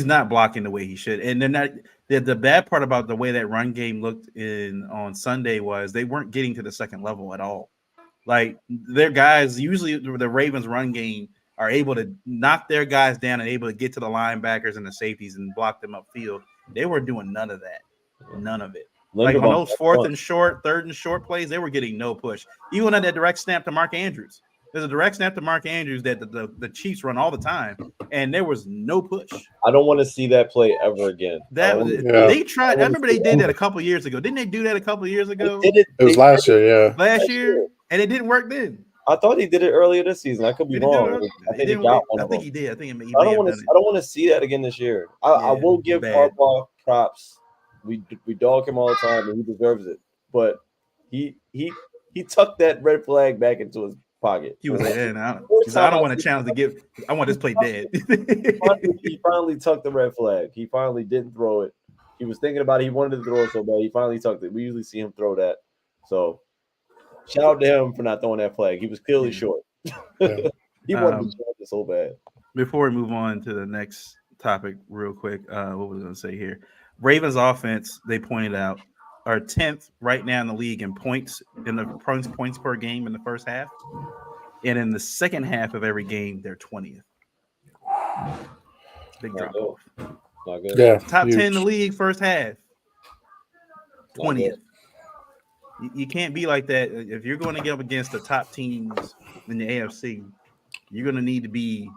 not blocking the way he should, and they're not. The bad part about the way that run game looked on Sunday was they weren't getting to the second level at all. Like their guys, usually the Ravens run game are able to knock their guys down and able to get to the linebackers and the safeties and block them upfield. They were doing none of that. None of it. Like on those third and short plays, they were getting no push. Even on that direct snap to Mark Andrews. There's a direct snap to Mark Andrews that the Chiefs run all the time, and there was no push. I don't want to see that play ever again. They tried. I remember they did that a couple years ago. Didn't they do that a couple years ago? It was last year, yeah. Last year, and it didn't work then. I thought he did it earlier this season. I could be wrong. I think he got one. I think he did. I think he I don't want to see that again this year. I will give Harbaugh props. We dog him all the time, and he deserves it. But he tucked that red flag back into his pocket. He was like, I don't want to challenge the give. I want this play dead. He finally tucked the red flag. He finally didn't throw it. He was thinking about it. He wanted to throw it so bad. He finally tucked it. We usually see him throw that. So shout out to him for not throwing that flag. He was clearly short. He wanted to throw it so bad. Before we move on to the next topic real quick, what was I going to say here? Ravens offense, they pointed out, are 10th right now in the league in points per game in the first half. And in the second half of every game, they're 20th. Big drop off. Not good. Yeah, top 10 in the league first half. 20th. You can't be like that. If you're going to get up against the top teams in the AFC, you're going to need to be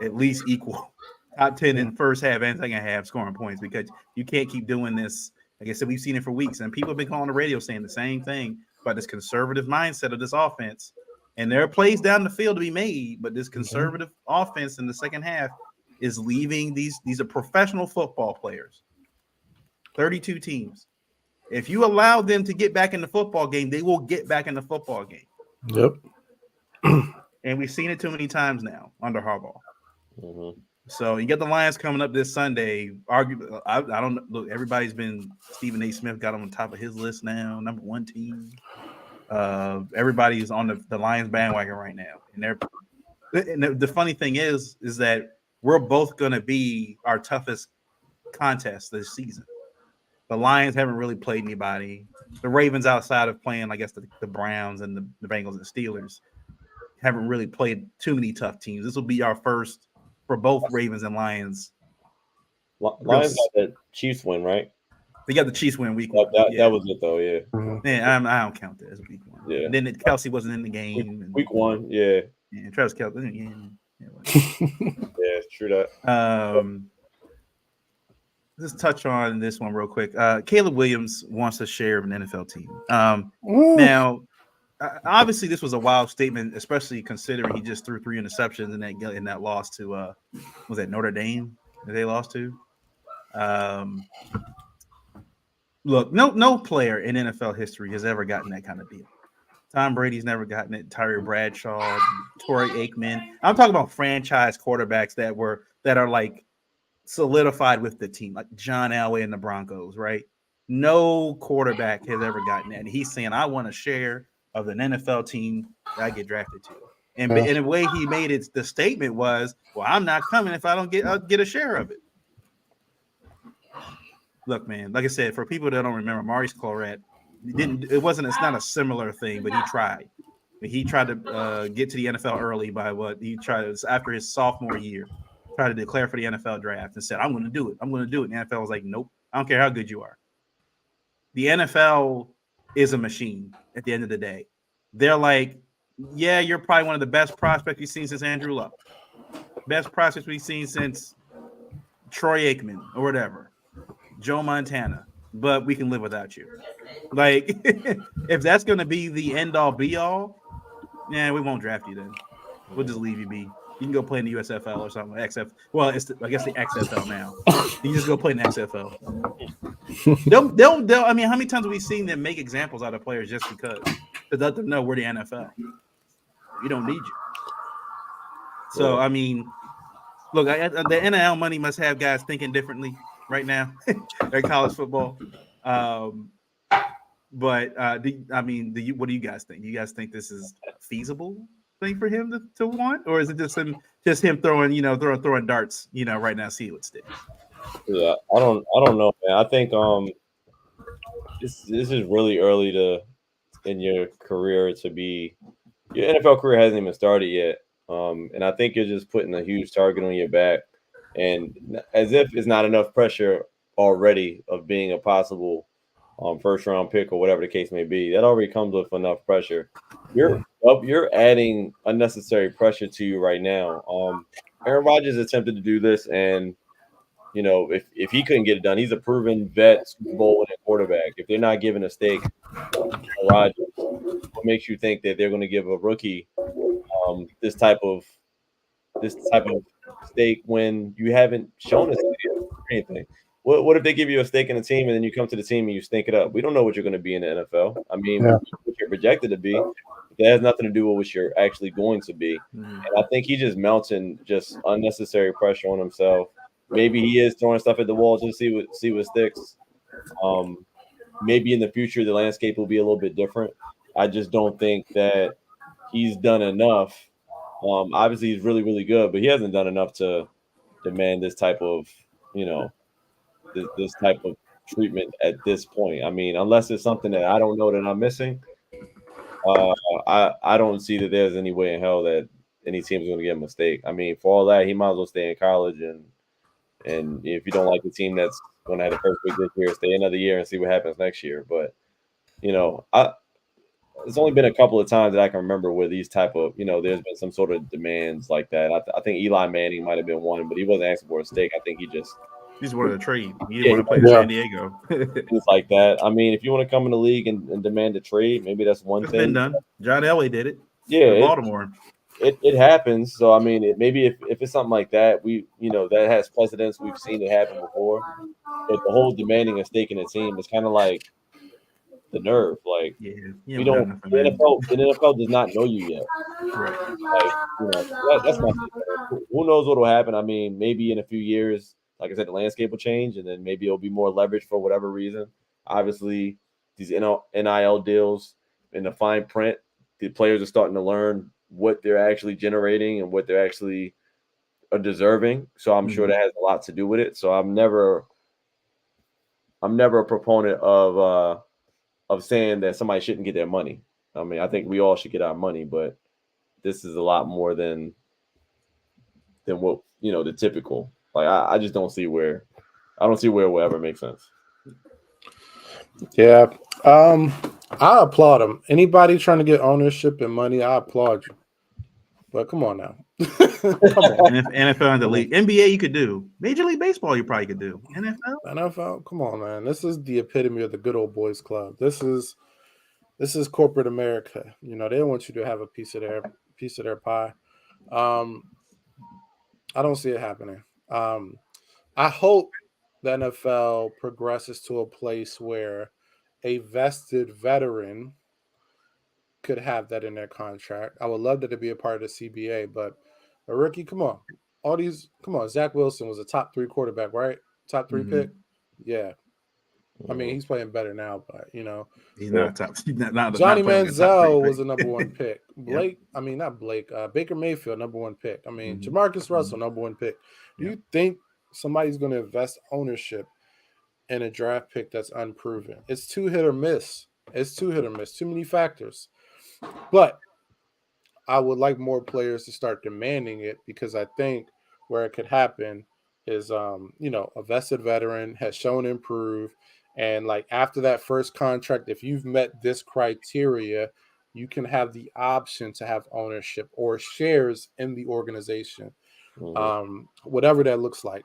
at least equal. Top 10 in first half and second half scoring points, because you can't keep doing this. Like I said, we've seen it for weeks, and people have been calling the radio saying the same thing about this conservative mindset of this offense. And there are plays down the field to be made, but this conservative offense in the second half is leaving these are professional football players. 32 teams. If you allow them to get back in the football game, they will get back in the football game. Yep. And we've seen it too many times now under Harbaugh. Mm-hmm. So you get the Lions coming up this Sunday. I don't know. Look, everybody's been Stephen A. Smith got on top of his list now, number one team. Everybody's on the Lions bandwagon right now, and the funny thing is that we're both going to be our toughest contest this season. The Lions haven't really played anybody. The Ravens, outside of playing, I guess, the Browns and the Bengals and the Steelers, haven't really played too many tough teams. This will be our first for both Ravens and Lions. Lions got the Chiefs win, right? They got the Chiefs win week one. That was it, though, yeah. Man, I don't count that as week one. Yeah. And then Kelsey wasn't in the game. Week one, yeah. And Travis Kelsey. Yeah, true that. Let's touch on this one real quick. Caleb Williams wants a share of an NFL team. Now, obviously, this was a wild statement, especially considering he just threw 3 interceptions in that loss to was that Notre Dame that they lost to? Look, no player in NFL history has ever gotten that kind of deal. Tom Brady's never gotten it. Tyree Bradshaw, Troy Aikman. I'm talking about franchise quarterbacks that are like solidified with the team, like John Elway and the Broncos, right? No quarterback has ever gotten that. And he's saying, I want a share of an NFL team that I get drafted to. And in the way he made it, the statement was, well, I'm not coming if I don't get a share of it. Look, man, like I said, for people that don't remember, Maurice Clarett, it's not a similar thing, but he tried. He tried to get to the NFL early after his sophomore year, tried to declare for the NFL draft and said, I'm going to do it. I'm going to do it. And the NFL was like, nope, I don't care how good you are. The NFL is a machine at the end of the day. They're like, yeah, you're probably one of the best prospects we've seen since Andrew Luck. Best prospects we've seen since Troy Aikman or whatever. Joe Montana. But we can live without you. Like, if that's going to be the end-all, be-all, Yeah, we won't draft you then. We'll just leave you be. You can go play in the USFL or something. XF. Well, I guess the XFL now. You just go play in the XFL. They'll. I mean, how many times have we seen them make examples out of players just because to let them know we're the NFL? We don't need you. So I mean, look, the NIL money must have guys thinking differently right now at college football. But what do you guys think? You guys think this is a feasible thing for him to want, or is it just him throwing darts, right now, see what sticks? Yeah, I don't know, man. I think this is really early in your career to be. Your NFL career hasn't even started yet, and I think you're just putting a huge target on your back, and as if it's not enough pressure already of being a possible first round pick or whatever the case may be. That already comes with enough pressure. You're adding unnecessary pressure to you right now. Aaron Rodgers attempted to do this, and if he couldn't get it done, he's a proven vet, Super Bowl winning quarterback. If they're not giving a stake to Aaron Rodgers, what makes you think that they're going to give a rookie this type of stake when you haven't shown us anything? What if they give you a stake in a team and then you come to the team and you stink it up? We don't know what you're going to be in the NFL. I mean, Yeah. what you're projected to be, but that has nothing to do with what you're actually going to be. Mm-hmm. And I think he just mounting just unnecessary pressure on himself. Maybe he is throwing stuff at the wall to see what sticks. Maybe in the future the landscape will be a little bit different. I just don't think that he's done enough. Obviously he's really, really good, but he hasn't done enough to demand this type of, this type of treatment at this point. I mean, unless it's something that I don't know that I'm missing, I don't see that there's any way in hell that any team is going to get a mistake. I mean, for all that, he might as well stay in college, and if you don't like the team that's going to have the first pick this year, stay another year and see what happens next year. But it's only been a couple of times that I can remember where these type of, there's been some sort of demands like that. I think Eli Manning might have been one, but he wasn't asking for a stake. I think he just wanted to trade. He didn't Yeah, want to play in San Diego. things like that. I mean, if you want to come in the league and demand a trade, maybe that's one It's thing. been done. John Elway did it. Yeah, in Baltimore. It happens. So I mean, maybe if it's something like that, that has precedence. We've seen it happen before. But the whole demanding a stake in a team is kind of like the nerve. Like Yeah, we don't. The NFL does not know you yet. Right. Like that's my thing. Who knows what will happen? I mean, maybe in a few years, like I said, the landscape will change, and then maybe it'll be more leverage for whatever reason. Obviously, these NIL deals in the fine print, the players are starting to learn what they're actually generating and what they're actually are deserving. So I'm sure that has a lot to do with it. So I'm never a proponent of saying that somebody shouldn't get their money. I mean, I think we all should get our money, but this is a lot more than what the typical. Like I just don't see where it will ever make sense. Yeah. I applaud him. Anybody trying to get ownership and money, I applaud you. But come on now. Come on. NFL and the league. NBA you could do. Major League Baseball you probably could do. NFL, come on, man. This is the epitome of the good old boys club. This is corporate America. They don't want you to have a piece of their pie. I don't see it happening. I hope the NFL progresses to a place where a vested veteran could have that in their contract. I would love that to be a part of the CBA, but a rookie, come on. Zach Wilson was a top 3 quarterback, right? Top 3 pick. Yeah. I mean, he's playing better now, but he's not top. He's not Johnny Manziel was a a number 1 pick. Not Blake. Baker Mayfield, number 1 pick. I mean, Jamarcus Russell, number 1 pick. Do you think somebody's going to invest ownership in a draft pick that's unproven? It's too hit or miss. Too many factors. But I would like more players to start demanding it, because I think where it could happen is, a vested veteran has shown improve. And like after that first contract, if you've met this criteria, you can have the option to have ownership or shares in the organization, whatever that looks like.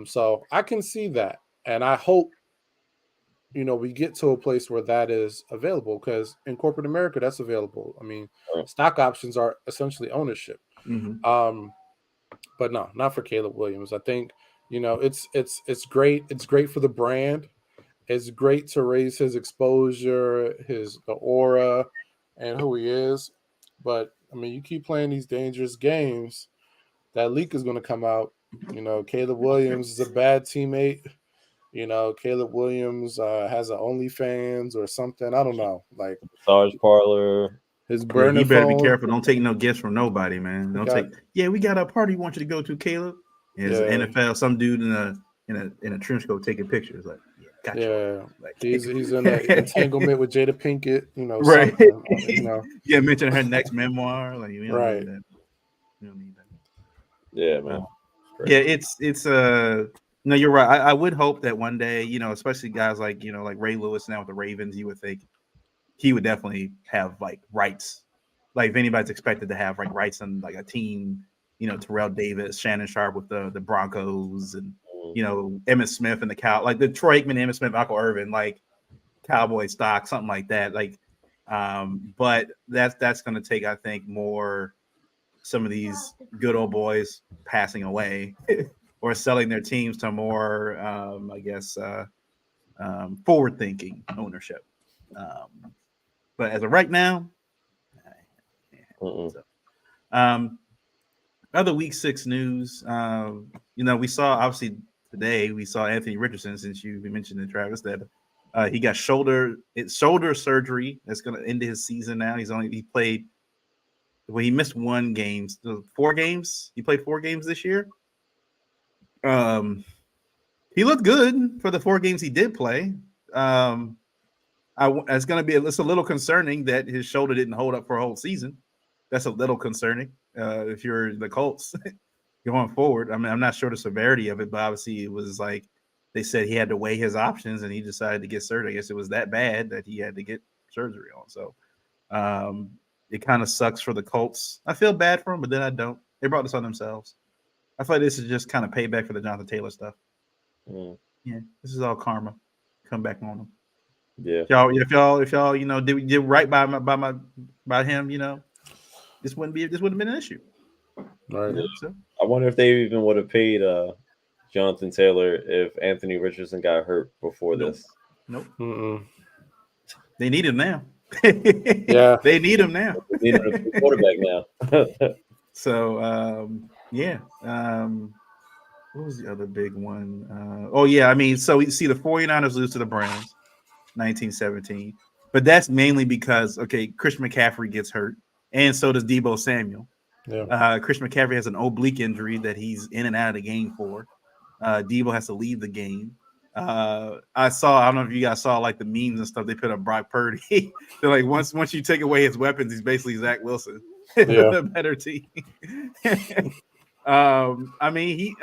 So I can see that. And I hope we get to a place where that is available, because in corporate America, that's available. I mean, Right. stock options are essentially ownership. Mhm. But no, not for Caleb Williams. I think, it's great. It's great for the brand. It's great to raise his exposure, the aura, and who he is. But I mean, you keep playing these dangerous games, that leak is going to come out. Caleb Williams is a bad teammate. Caleb Williams has an OnlyFans or something. I don't know. Like Massage parlor. his Yeah, burner you better be phone. careful. Don't take no gifts from nobody, man. Don't Got, take. Yeah, we got a party we want you to go to, Caleb. Is yeah, NFL some dude in a trench coat taking pictures? Like, yeah, got you. yeah. Like, He's in an entanglement with Jada Pinkett. right. Something. Yeah, mention her next memoir. Like, we don't Right. need that. We don't need that. Yeah, man. Great. Yeah, it's no, you're right. I would hope that one day, especially guys like like Ray Lewis now with the Ravens, you would think he would definitely have like rights. Like if anybody's expected to have like rights on like a team, Terrell Davis, Shannon Sharp with the Broncos, and Emmitt Smith and the Cow, like the Troy Aikman, Emmitt Smith, Michael Irvin, like Cowboy stock, something like that. Like, but that's going to take, I think, more some of these good old boys passing away or selling their teams to more, I guess, forward-thinking ownership. But as of right now, so, other Week 6 news, we saw obviously today we saw Anthony Richardson, since you mentioned it, Travis, that he got shoulder surgery that's going to end his season now. He played. Well, he missed 4 games. He played 4 games this year. He looked good for the 4 games he did play. It's a little concerning that his shoulder didn't hold up for a whole season. That's a little concerning if you're the Colts going forward. I mean, I'm not sure the severity of it, but obviously it was like they said he had to weigh his options and he decided to get surgery. I guess it was that bad that he had to get surgery on. So it kind of sucks for the Colts. I feel bad for them, but then I don't. They brought this on themselves. I feel like this is just kind of payback for the Jonathan Taylor stuff. Yeah, this is all karma. Come back on them. Yeah. If y'all, did right by him, this wouldn't have been an issue. Right. So, I wonder if they even would have paid Jonathan Taylor if Anthony Richardson got hurt before this. Nope. Mm-mm. They need him now. Yeah. They need him now. They need a quarterback now. So, yeah. What was the other big one? So we see the 49ers lose to the Browns 19-17. But that's mainly because, Christian McCaffrey gets hurt, and so does Deebo Samuel. Yeah. Christian McCaffrey has an oblique injury that he's in and out of the game for. Deebo has to leave the game. I don't know if you guys saw like the memes and stuff. They put up Brock Purdy. They're like, once you take away his weapons, he's basically Zach Wilson. Yeah. A better team. I mean,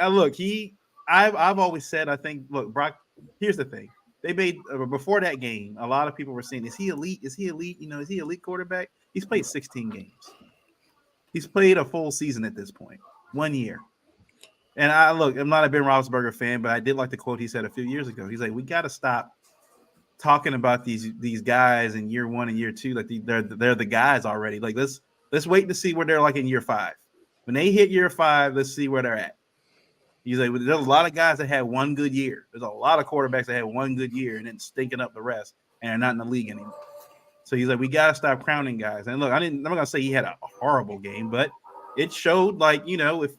I've always said, I think, look, Brock, here's the thing. They made before that game, a lot of people were saying, is he elite? Is he elite? Is he elite quarterback? He's played 16 games. He's played a full season at this point, 1 year. And I'm not a Ben Roethlisberger fan, but I did like the quote he said a few years ago. He's like, we got to stop talking about these guys in year 1 and year 2 like they're the guys already. Like let's wait to see where they're like in year 5. When they hit year 5, let's see where they're at. He's like, there's a lot of guys that had 1 good year. There's a lot of quarterbacks that had 1 good year and then stinking up the rest and are not in the league anymore. So he's like, we got to stop crowning guys. And look, I'm not gonna say he had a horrible game, but it showed if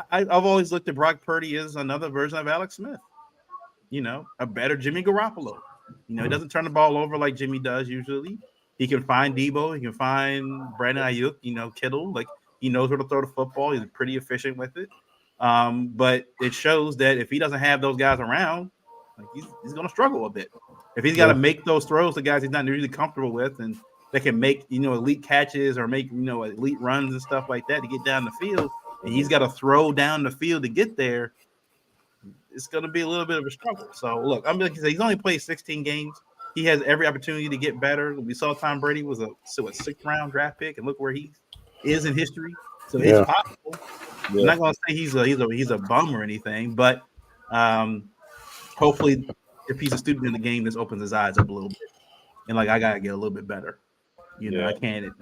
I've always looked at Brock Purdy as another version of Alex Smith. A better Jimmy Garoppolo. He doesn't turn the ball over like Jimmy does usually. He can find Deebo. He can find Brandon Ayuk. Kittle. Like he knows where to throw the football. He's pretty efficient with it. But it shows that if he doesn't have those guys around, like he's going to struggle a bit. If he's got to make those throws to guys he's not really comfortable with, and that can make elite catches or make elite runs and stuff like that to get down the field, and he's got to throw down the field to get there, it's going to be a little bit of a struggle. So look, he's only played 16 games. He has every opportunity to get better. We saw Tom Brady was a 6th round draft pick, and look where he is in history. So it's possible. I'm not going to say he's a bum or anything, but hopefully a piece of stupid in the game, this opens his eyes up a little bit. And like I gotta get a little bit better. You know, Yeah. I can't.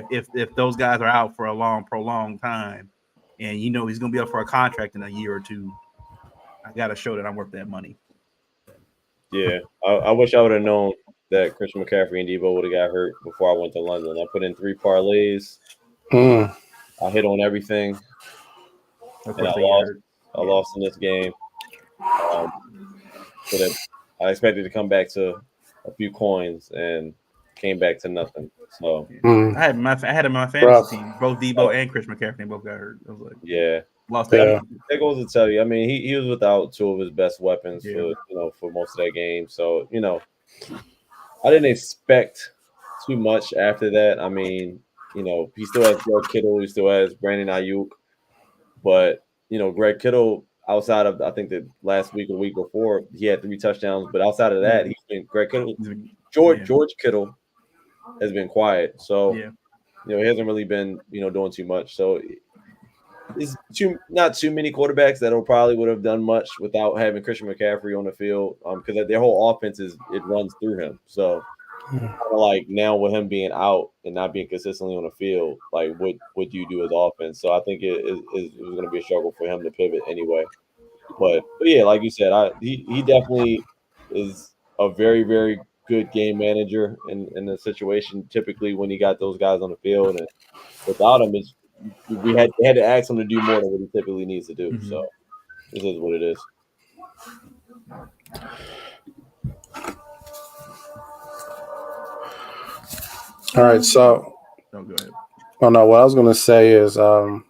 If those guys are out for a prolonged time, and he's gonna be up for a contract in a year or two, I gotta show that I'm worth that money. Yeah, I wish I would have known that Christian McCaffrey and Debo would have got hurt before I went to London. I put in 3 parlays. Mm. I hit on everything, Of and course, they get hurt. I lost in this game. So that I expected to come back to a few coins and came back to nothing. So Mm. I had him in my fantasy Rough. team. Both Debo and Chris McCaffrey both got hurt. I was like, yeah, lost Yeah. that. that goes to tell you. I mean, he was without 2 of his best weapons Yeah. for most of that game. So I didn't expect too much after that. I mean, he still has Greg Kittle, he still has Brandon Ayuk, but Greg Kittle, outside of I think the last week or week before, he had 3 touchdowns, but outside of that, he's been Greg Kittle. George Kittle has been quiet, so Yeah. he hasn't really been doing too much. So it's not too many quarterbacks that probably would have done much without having Christian McCaffrey on the field, because their whole offense it runs through him. So kind of like now with him being out and not being consistently on the field, like what do you do as offense? So I think it was going to be a struggle for him to pivot anyway. But yeah, like you said, he definitely is a very, very good game manager in the situation. Typically, when he got those guys on the field, and without him, they had to ask him to do more than what he typically needs to do. Mhm. So this is what it is. All right, so No, go ahead. oh no, what I was gonna say is, the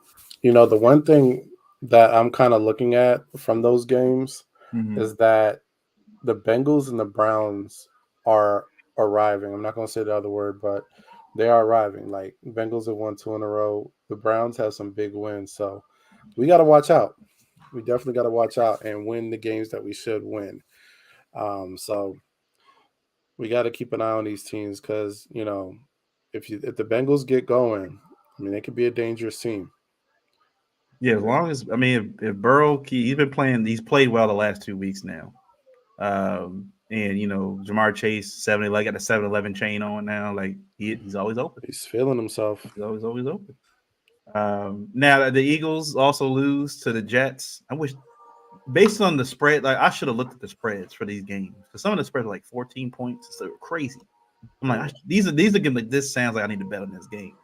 one thing that I'm kind of looking at from those games Mhm. is that the Bengals and the Browns are arriving. I'm not gonna say the other word, but they are arriving. Like Bengals have won 2 in a row. The Browns have some big wins, so we got to watch out. We definitely got to watch out and win the games that we should win. So we got to keep an eye on these teams because if the Bengals get going, I mean, they could be a dangerous team. Yeah, as long as if Burrow, he's played well the last 2 weeks now. And Jamar Chase, got the 7-11 chain on now. Like he's always open. He's feeling himself. He's always open. Now the Eagles also lose to the Jets. I wish, based on the spread, like I should have looked at the spreads for these games because some of the spreads are like 14 points. So crazy. I'm like, these are games like this. Sounds like I need to bet on this game.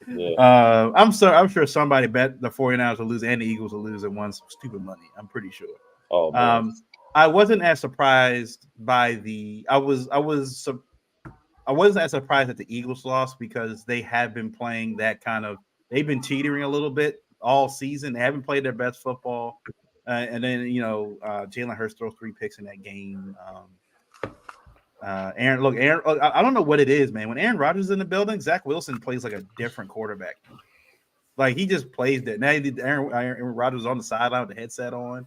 Yeah. I'm sure somebody bet the 49ers will lose and the Eagles will lose and won some stupid money. I'm pretty sure. Oh man. I wasn't as surprised by I wasn't as surprised that the Eagles lost because they have been playing that kind of. They've been teetering a little bit all season. They haven't played their best football, and then Jalen Hurts throws 3 picks in that game. Aaron, I don't know what it is, man. When Aaron Rodgers is in the building, Zach Wilson plays like a different quarterback. Like he just plays that. Now Aaron Rodgers is on the sideline with the headset on.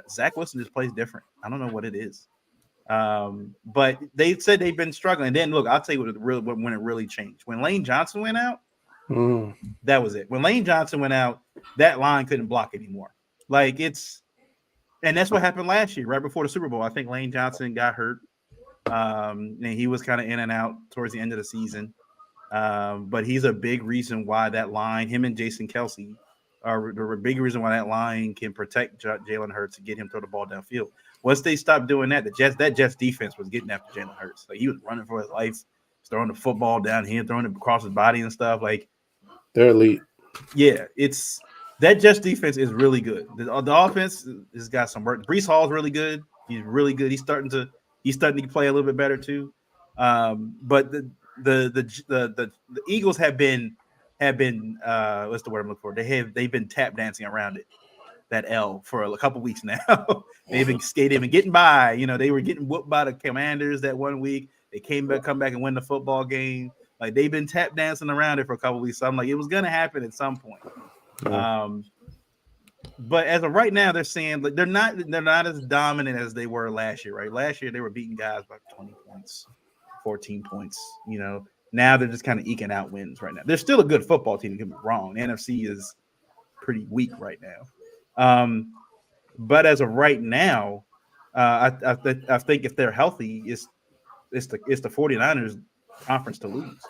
Zach Wilson just plays different. I don't know what it is. But they said they've been struggling. And then look, I'll tell you when it really changed. When Lane Johnson went out, that was it. When Lane Johnson went out, that line couldn't block anymore. And that's what happened last year, right before the Super Bowl. I think Lane Johnson got hurt. And he was kind of in and out towards the end of the season. But he's a big reason why that line, him and Jason Kelsey, are the big reason why that line can protect Jalen Hurts and get him throw the ball downfield. Once they stopped doing that, that Jets defense was getting after Jalen Hurts. Like he was running for his life, throwing the football down here, throwing it across his body and stuff. Like they're elite. Yeah, that Jets defense is really good. The offense has got some work. Breece Hall's really good. He's really good. He's starting to play a little bit better too. But the Eagles have been what's the word I'm looking for? They've been tap dancing around that L for a couple weeks now. They've been getting by. They were getting whooped by the Commanders that one week. They come back and win the football game. Like they've been tap dancing around it for a couple weeks. So I'm like, it was gonna happen at some point. But as of right now, they're saying like they're not as dominant as they were last year, right? Last year they were beating guys by 20 points, 14 points. Now they're just kind of eking out wins right now. They're still a good football team. Don't get me wrong. The NFC is pretty weak right now. But as of right now, I think if they're healthy, it's the 49ers conference to lose.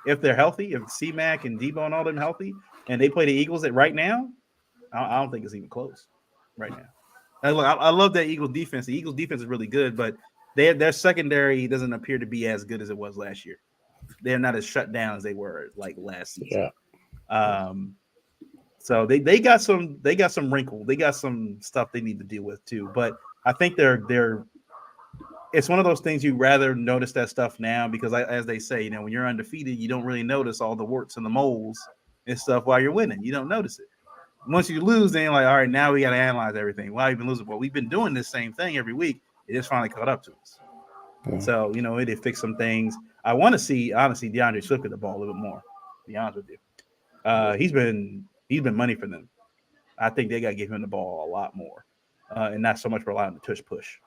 If they're healthy, if C-Mac and Debo and all them healthy, and they play the Eagles at right now, I don't think it's even close right now. I love that Eagles defense. The Eagles defense is really good, but their secondary doesn't appear to be as good as it was last year. They're not as shut down as they were like last season. Yeah. So they got some wrinkle. They got some stuff they need to deal with too. But I think they're it's one of those things you rather notice that stuff now because as they say, when you're undefeated, you don't really notice all the warts and the moles and stuff while you're winning. You don't notice it. Once you lose, then you're like, all right, now we got to analyze everything. Why have you been losing? Well, we've been doing this same thing every week. It just finally caught up to us. Yeah. So, it did fix some things. I want to see, honestly, DeAndre Swift get the ball a little bit more, to be honest with you. He's been money for them. I think they got to give him the ball a lot more and not so much rely on the tush push.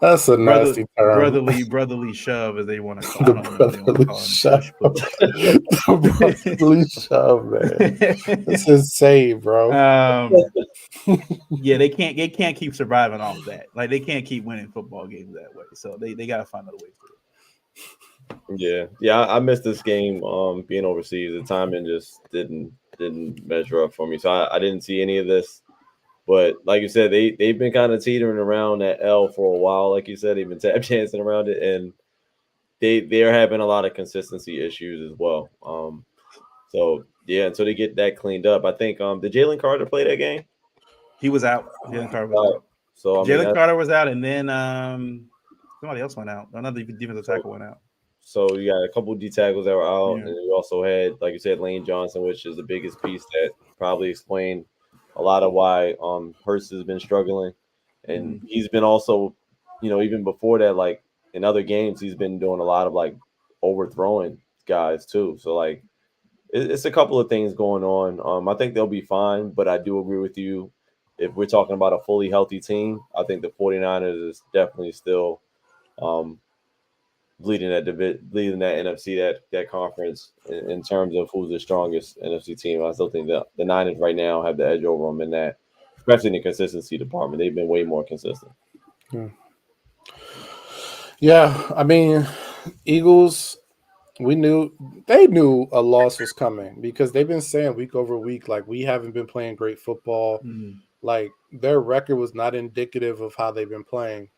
That's a nasty term. Brotherly shove, as they want to call it. Brotherly shove. Brotherly shove, man. This is insane, bro. Yeah, they can't keep surviving off that. Like they can't keep winning football games that way. So they got to find other ways to do it. Yeah. I missed this game. Being overseas, the timing just didn't measure up for me. So I didn't see any of this. But like you said, they've been kind of teetering around that L for a while. Like you said, they've been tap dancing around it, and they're having a lot of consistency issues as well. So yeah, until they get that cleaned up, I think did Jalen Carter play that game? He was out. Jalen Carter was out. So Jalen Carter was out, and then somebody else went out. Another defensive tackle went out. So you got a couple D tackles that were out, and you also had, like you said, Lane Johnson, which is the biggest piece that probably explained a lot of why Hurst has been struggling, and he's been also, even before that, like in other games, he's been doing a lot of like overthrowing guys too. So like it's a couple of things going on. I think they'll be fine, but I do agree with you. If we're talking about a fully healthy team, I think the 49ers is definitely still leading that NFC, that conference in terms of who's the strongest NFC team. I still think that the Niners right now have the edge over them in that, especially in the consistency department. They've been way more consistent. Yeah, I mean, Eagles, they knew a loss was coming because they've been saying week over week, like, we haven't been playing great football. Mm-hmm. Like, their record was not indicative of how they've been playing.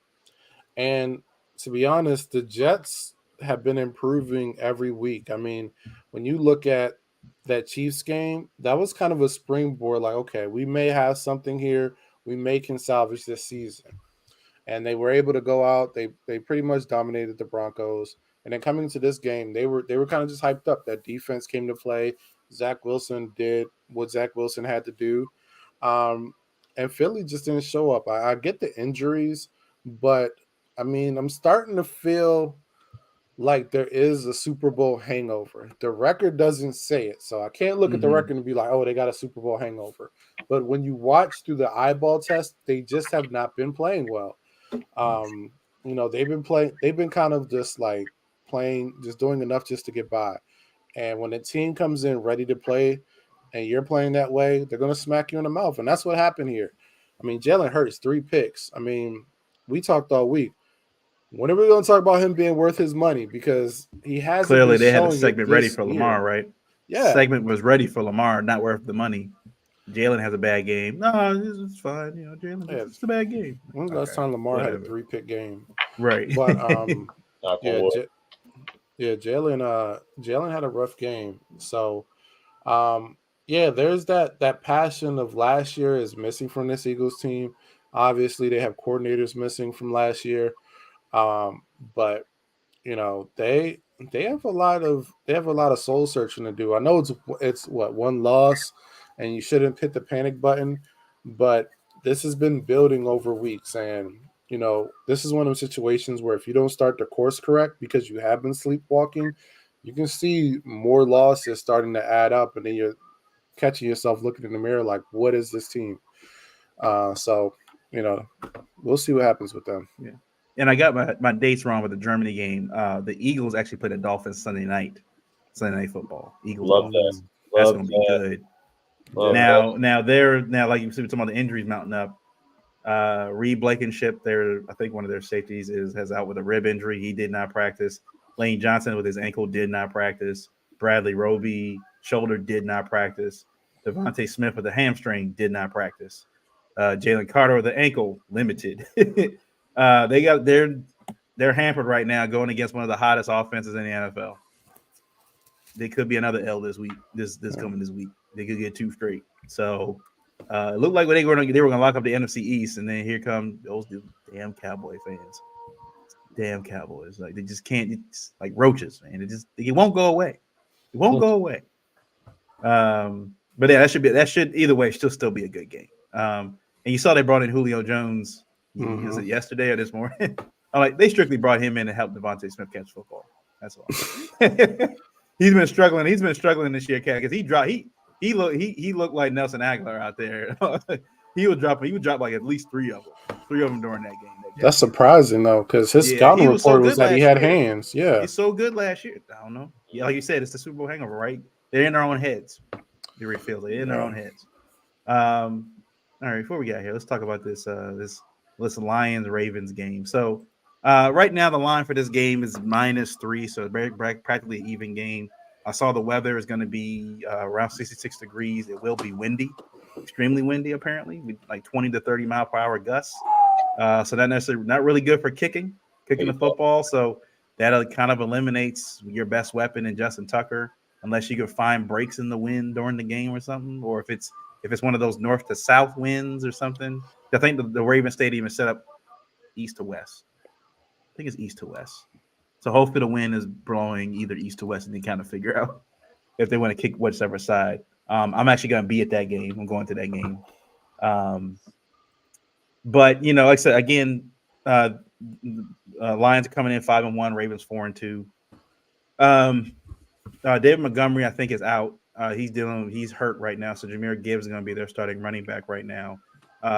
And to be honest, the Jets have been improving every week. I mean, when you look at that Chiefs game, that was kind of a springboard. Like, okay, we may have something here. We may can salvage this season. And they were able to go out. They pretty much dominated the Broncos. And then coming into this game, they were kind of just hyped up. That defense came to play. Zach Wilson did what Zach Wilson had to do. And Philly just didn't show up. I get the injuries, but I mean, I'm starting to feel like there is a Super Bowl hangover. The record doesn't say it, so I can't look at the record and be like, oh, they got a Super Bowl hangover. But when you watch through the eyeball test, they just have not been playing well. They've been kind of just like playing, just doing enough just to get by. And when the team comes in ready to play and you're playing that way, they're going to smack you in the mouth. And that's what happened here. I mean, Jalen Hurts, 3 picks. I mean, we talked all week. When are we going to talk about him being worth his money? Because he has clearly they had a segment ready for year. Lamar, right? Yeah, segment was ready for Lamar, not worth the money. Jalen has a bad game. No, it's fine. Jalen, it's a bad game. When's the last time Lamar had a 3-pick game? Right. But Jalen had a rough game. So there's that passion of last year is missing from this Eagles team. Obviously, they have coordinators missing from last year. But they have a lot of soul searching to do. I know it's one loss and you shouldn't hit the panic button, but this has been building over weeks. And, this is one of those situations where if you don't start the course correct because you have been sleepwalking, you can see more losses starting to add up. And then you're catching yourself looking in the mirror like, what is this team? So, we'll see what happens with them. Yeah. And I got my dates wrong with the Germany game. The Eagles actually play the Dolphins Sunday night football. Eagles. Love that. That's going to be good. Now like you said, we're talking about the injuries mounting up. Reed Blankenship, I think one of their safeties has out with a rib injury. He did not practice. Lane Johnson with his ankle did not practice. Bradley Roby shoulder did not practice. Devontae Smith with a hamstring did not practice. Jalen Carter with the ankle limited. They're hampered right now going against one of the hottest offenses in the NFL. They could be another L this week. This coming this week, they could get 2 straight. So it looked like they were going to lock up the NFC East, and then here come those damn Cowboy fans. Damn Cowboys, like they just can't. It's like roaches, man. It won't go away. It won't go away. But yeah, that should either way still be a good game. And you saw they brought in Julio Jones. Was it yesterday or this morning? They strictly brought him in to help Devontae Smith catch football. That's all. He's been struggling. He's been struggling this year, Cat, because he looked like Nelson Aguilar out there. He would drop like at least 3 of them during that game. That's surprising though, because his scouting report was that he had hands. Yeah, he's so good last year. I don't know. Yeah, like you said, it's the Super Bowl hangover, right? They're in their own heads. It feels like they're in their own heads. All right, before we get here, let's talk about this Lions Ravens game. So right now the line for this game is -3, so practically an even game. I saw the weather is going to be around 66 degrees. It will be windy, extremely windy apparently, with like 20 to 30 mile per hour gusts. So not really good for kicking the football. So that kind of eliminates your best weapon in Justin Tucker, unless you can find breaks in the wind during the game or something, or if it's one of those north to south winds or something. I think the Ravens Stadium is set up east to west. I think it's east to west. So hopefully the wind is blowing either east to west, and they kind of figure out if they want to kick whichever side. I'm actually going to be at that game. I'm going to that game. But like I said, again, Lions are coming in 5-1, Ravens 4-2. David Montgomery, I think, is out. He's hurt right now. So Jahmyr Gibbs is going to be their starting running back right now.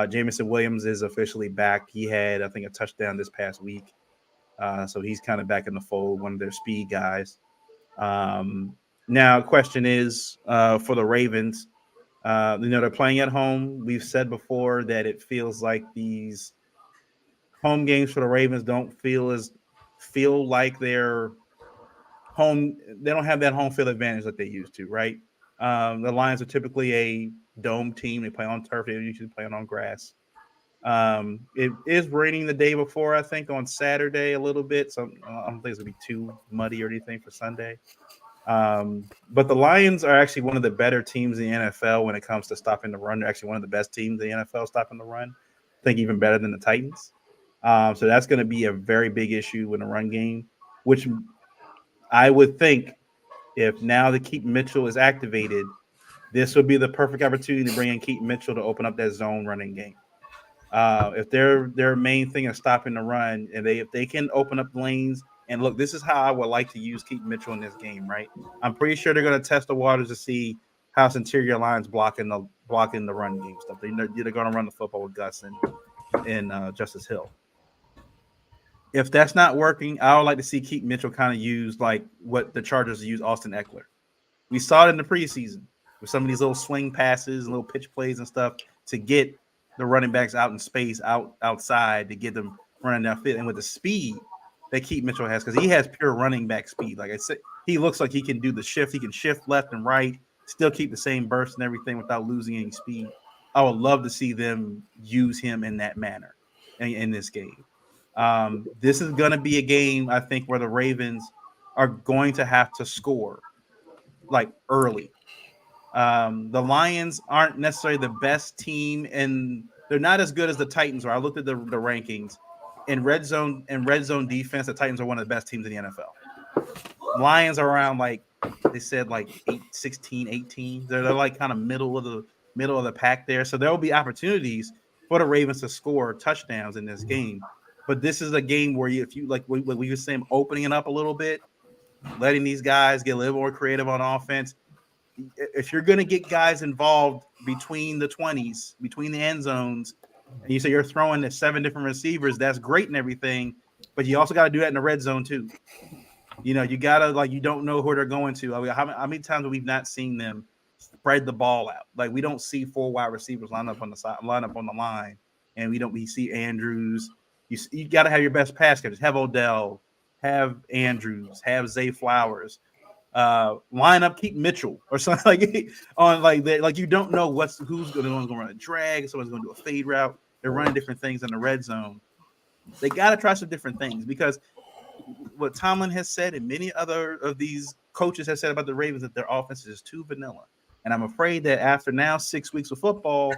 Jameson Williams is officially back. He had, I think, a touchdown this past week. So he's kind of back in the fold, one of their speed guys. Now, question is for the Ravens, they're playing at home. We've said before that it feels like these home games for the Ravens don't feel like they're home. They don't have that home field advantage that they used to, right? The Lions are typically a dome team. They play on turf. They usually play on grass. It is raining the day before, I think, on Saturday a little bit. So I don't think it's gonna be too muddy or anything for Sunday. But the Lions are actually one of the better teams in the NFL when it comes to stopping the run. They're actually one of the best teams in the NFL stopping the run. I think even better than the Titans. So that's going to be a very big issue in the run game, which I would think if now the Keaton Mitchell is activated, this would be the perfect opportunity to bring in Keaton Mitchell to open up that zone running game. If their main thing is stopping the run, and if they can open up lanes, and look, this is how I would like to use Keaton Mitchell in this game, right? I'm pretty sure they're going to test the waters to see how interior lines blocking the run game stuff. They're going to run the football with Gus and Justice Hill. If that's not working, I would like to see Keaton Mitchell kind of use like what the Chargers use Austin Eckler. We saw it in the preseason with some of these little swing passes and little pitch plays and stuff to get the running backs out in space, outside to get them running downfield. And with the speed that Keaton Mitchell has, because he has pure running back speed. Like I said, he looks like he can do the shift. He can shift left and right, still keep the same burst and everything without losing any speed. I would love to see them use him in that manner in this game. This is going to be a game, I think, where the Ravens are going to have to score like early. The Lions aren't necessarily the best team, and they're not as good as the Titans are. I looked at the rankings. In red zone defense, the Titans are one of the best teams in the NFL. Lions are around, like they said, like 16, 18. They're like kind of middle of the pack there. So there will be opportunities for the Ravens to score touchdowns in this game. But this is a game where if you like we were saying, opening it up a little bit, letting these guys get a little more creative on offense. If you're going to get guys involved between the 20s, between the end zones, and you say you're throwing to 7 different receivers, that's great and everything, but you also got to do that in the red zone too. You got to, you don't know who they're going to. I mean, how many times have we not seen them spread the ball out? Like, we don't see 4 wide receivers line up on the line and we see Andrews. You got to have your best pass catchers. Have Odell, have Andrews, have Zay Flowers. Line up, keep Mitchell or something like on like that. Like you don't know who's going to run a drag. Someone's going to do a fade route. They're running different things in the red zone. They got to try some different things because what Tomlin has said and many other of these coaches have said about the Ravens that their offense is too vanilla. And I'm afraid that after now 6 weeks of football,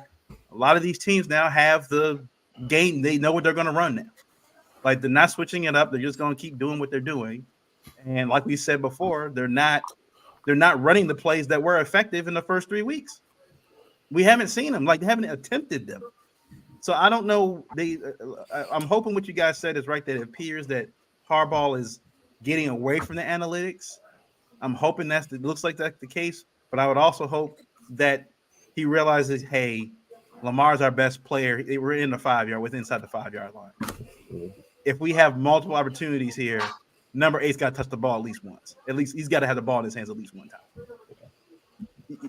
a lot of these teams now have the game. They know what they're going to run now. Like they're not switching it up. They're just going to keep doing what they're doing. And like we said before, they're not running the plays that were effective in the first 3 weeks. We haven't seen them. Like they haven't attempted them. So I don't know. I'm hoping what you guys said is right. That it appears that Harbaugh is getting away from the analytics. I'm hoping looks like that's the case. But I would also hope that he realizes, hey, Lamar's our best player. We're in the 5 yard, inside the 5 yard line. If we have multiple opportunities here, number 8's got to touch the ball at least once. At least he's got to have the ball in his hands at least one time.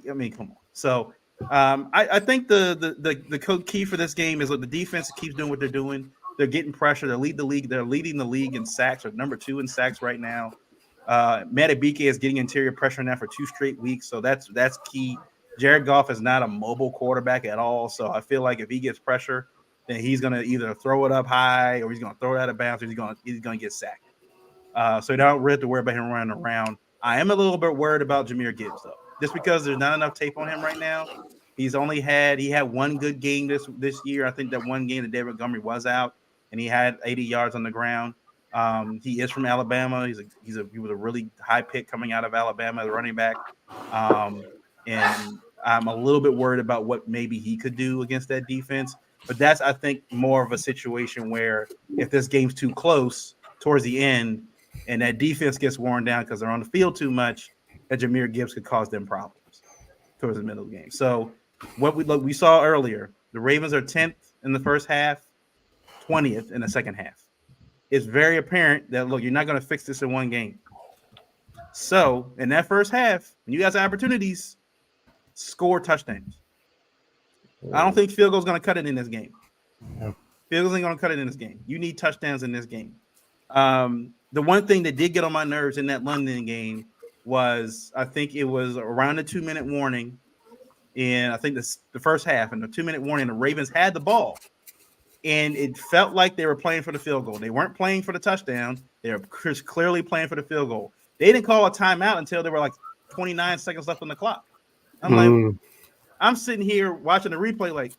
I mean, come on. So I think the key for this game is that the defense keeps doing what they're doing. They're getting pressure. They're leading the league in sacks. Or number 2 in sacks right now. Matabike is getting interior pressure now for 2 straight weeks, so that's key. Jared Goff is not a mobile quarterback at all, so I feel like if he gets pressure, then he's going to either throw it up high or he's going to throw it out of bounds or he's going to get sacked. So you don't really have to worry about him running around. I am a little bit worried about Jahmyr Gibbs, though, just because there's not enough tape on him right now. He had one good game this year. I think that one game that David Montgomery was out, and he had 80 yards on the ground. He is from Alabama. He was a really high pick coming out of Alabama, the running back. And I'm a little bit worried about what maybe he could do against that defense. But that's, I think, more of a situation where if this game's too close towards the end and that defense gets worn down because they're on the field too much, that Jahmyr Gibbs could cause them problems towards the middle of the game. So what we saw earlier, the Ravens are 10th in the first half, 20th in the second half. It's very apparent that, look, you're not going to fix this in one game. So in that first half, when you guys have opportunities, score touchdowns. I don't think field goal's going to cut it in this game. Yeah. Field goals ain't going to cut it in this game. You need touchdowns in this game. The one thing that did get on my nerves in that London game was I think it was around the 2-minute warning. And I think the first half and the 2-minute warning, the Ravens had the ball. And it felt like they were playing for the field goal. They weren't playing for the touchdown. They were clearly playing for the field goal. They didn't call a timeout until there were like 29 seconds left on the clock. I'm like, I'm sitting here watching the replay like,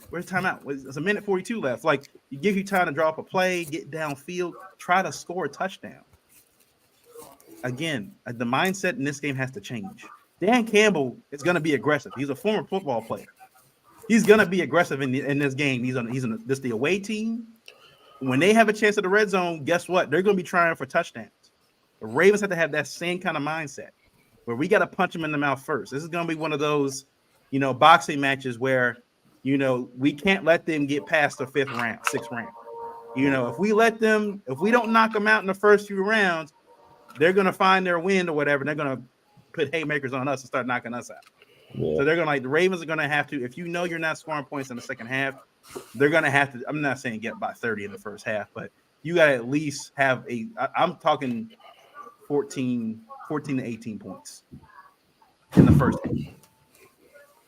where's timeout? There's a minute 42 left. Like, you give you time to draw up a play, get downfield, try to score a touchdown. Again, the mindset in this game has to change. Dan Campbell is going to be aggressive. He's a former football player. He's going to be aggressive in this game. He's on this the away team. When they have a chance at the red zone, guess what? They're going to be trying for touchdowns. The Ravens have to have that same kind of mindset where we got to punch them in the mouth first. This is going to be one of those, boxing matches where, we can't let them get past the 5th round, 6th round. If we don't knock them out in the first few rounds, they're going to find their win or whatever. And they're going to put haymakers on us and start knocking us out. Yeah. So they're going to the Ravens are going to have to, if you're not scoring points in the second half, they're going to have to, I'm not saying get by 30 in the first half, but you got to at least have I'm talking 14 to 18 points in the first half.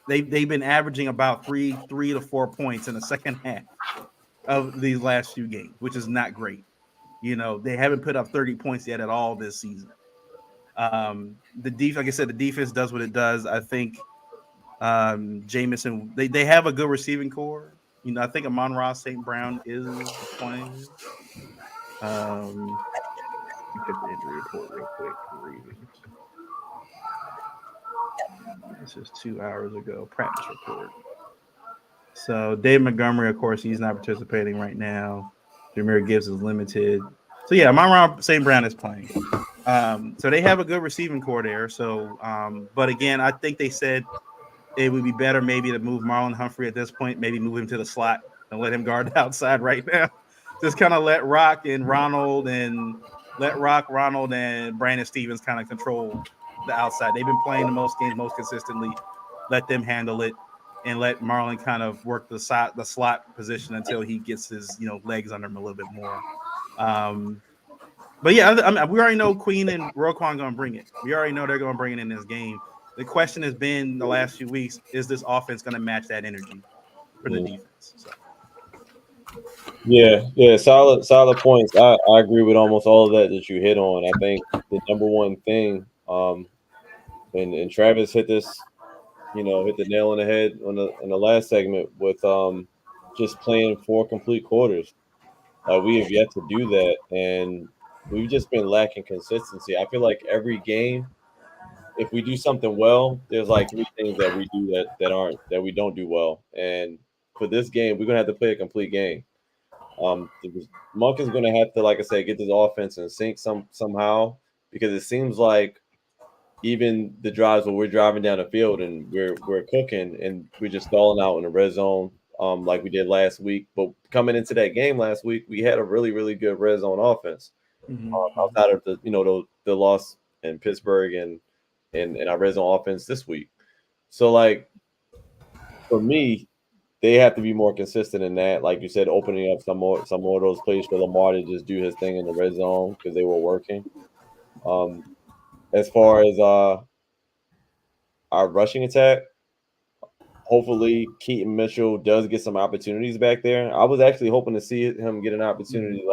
They've been averaging about 3 to 4 points in the second half of these last few games, which is not great. They haven't put up 30 points yet at all this season. Like I said, the defense does what it does. I think Jameson, they have a good receiving core. I think Amon-Ra St. Brown is playing. Let me get the injury report real quick for Ravens. This is 2 hours ago. Practice report. So Dave Montgomery, of course, he's not participating right now. Jahmyr Gibbs is limited. So yeah, Amon-Ra St. Brown is playing. So they have a good receiving core there. So, but again, I think they said it would be better maybe to move Marlon Humphrey at this point, maybe move him to the slot and let him guard the outside right now. Just kind of let Rock, Ronald, and Brandon Stevens kind of control the outside. They've been playing the most games most consistently. Let them handle it. and let Marlon kind of work the slot position until he gets his legs under him a little bit more. But yeah, we already know Queen and Roquan going to bring it. We already know they're going to bring it in this game. The question has been the last few weeks: is this offense going to match that energy for the defense? So. Yeah, solid points. I agree with almost all of that you hit on. I think the number one thing, and Travis hit this, hit the nail on the head in the last segment with just playing 4 complete quarters. We have yet to do that, and we've just been lacking consistency. I feel like every game, if we do something well, there's like 3 things that we do that we don't do well. And for this game, we're gonna have to play a complete game. Monk is gonna have to, like I said, get this offense in sync somehow, because it seems like even the drives where we're driving down the field and we're cooking and we're just stalling out in the red zone, like we did last week. But coming into that game last week, we had a really, really good red zone offense. Outside of the loss in Pittsburgh and our red zone offense this week. So like for me, they have to be more consistent in that. Like you said, opening up some more of those plays for Lamar to just do his thing in the red zone because they were working. As far as our rushing attack, hopefully Keaton Mitchell does get some opportunities back there. I was actually hoping to see him get an opportunity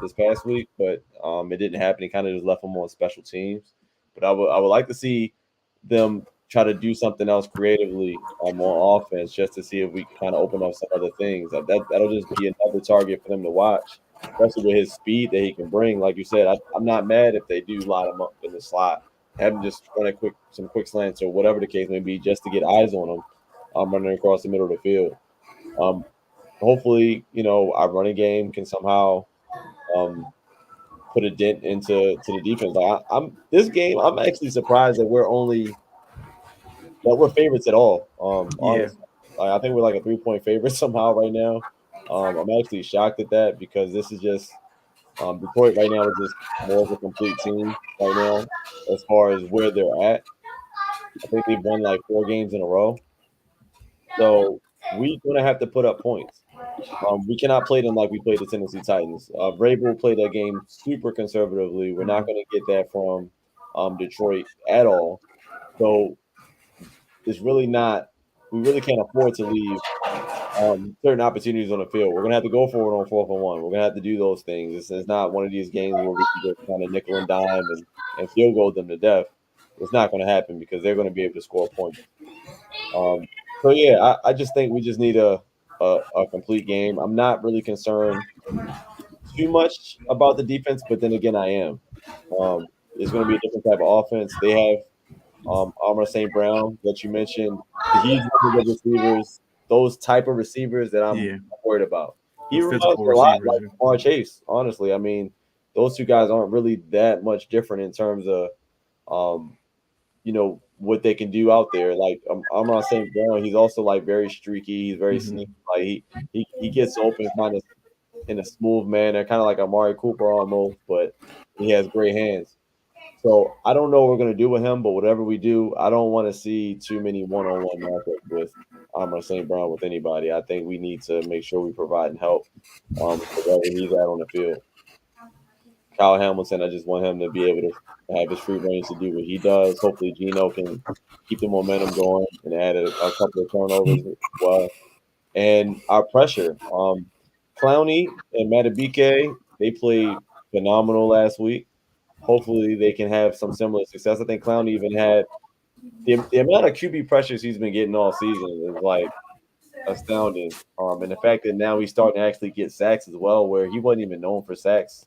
this past week, but it didn't happen. He kind of just left him on special teams. But I would like to see them try to do something else creatively on offense, just to see if we can kind of open up some other things. That'll just be another target for them to watch, especially with his speed that he can bring. Like you said, I'm not mad if they do line him up in the slot, have him just run some quick slants or whatever the case may be, just to get eyes on him. Running across the middle of the field. Hopefully, our running game can somehow put a dent into the defense. Like this game, I'm actually surprised that we're favorites at all. Honestly, like, I think we're like a 3-point favorite somehow right now. I'm actually shocked at that, because this is just Detroit right now is just more of a complete team right now as far as where they're at. I think they've won like 4 games in a row. So we're going to have to put up points. We cannot play them like we played the Tennessee Titans. Vrabel played that game super conservatively. We're not going to get that from Detroit at all. So it's really not – we really can't afford to leave certain opportunities on the field. We're going to have to go for it on 4th and 1. We're going to have to do those things. It's not one of these games where we can just kind of nickel and dime and field goal them to death. It's not going to happen, because they're going to be able to score points. So yeah, I just think we just need a complete game. I'm not really concerned too much about the defense, but then again, I am. It's going to be a different type of offense. They have Amon St. Brown that you mentioned. He's one of the receivers, those type of receivers that I'm worried about. He reminds me a lot like Jamar Chase, honestly. I mean, those 2 guys aren't really that much different in terms of what they can do out there. Like Amon St. Brown, he's also like very streaky. He's very sneaky. Like he gets open kind of in a smooth manner, kind of like Amari Cooper almost, but he has great hands. So I don't know what we're gonna do with him, but whatever we do, I don't want to see too many one-on-one matchups with Amon St. Brown with anybody. I think we need to make sure we provide help wherever he's at on the field. Kyle Hamilton, I just want him to be able to have his free range to do what he does. Hopefully, Geno can keep the momentum going and add a couple of turnovers as well. And our pressure. Clowney and Matabike, they played phenomenal last week. Hopefully, they can have some similar success. I think Clowney even had the amount of QB pressures he's been getting all season is like astounding. And the fact that now he's starting to actually get sacks as well, where he wasn't even known for sacks,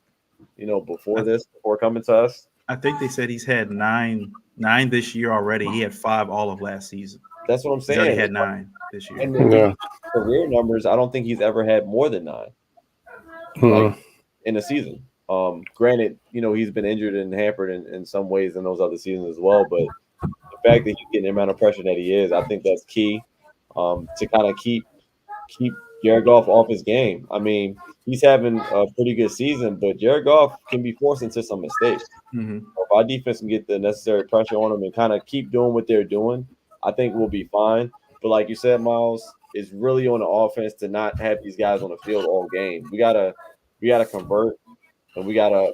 before coming to us. I think they said he's had nine this year already. He had 5 all of last season. That's what I'm saying. He's already had 9 this year. And the career numbers, I don't think he's ever had more than 9 like, in a season. Granted, he's been injured and hampered in some ways in those other seasons as well. But the fact that he's getting the amount of pressure that he is, I think that's key to kind of keep Jared Goff off his game. I mean, he's having a pretty good season, but Jared Goff can be forced into some mistakes. If our defense can get the necessary pressure on him and kind of keep doing what they're doing, I think we'll be fine. But like you said, Miles, it's really on the offense to not have these guys on the field all game. We gotta convert, and we gotta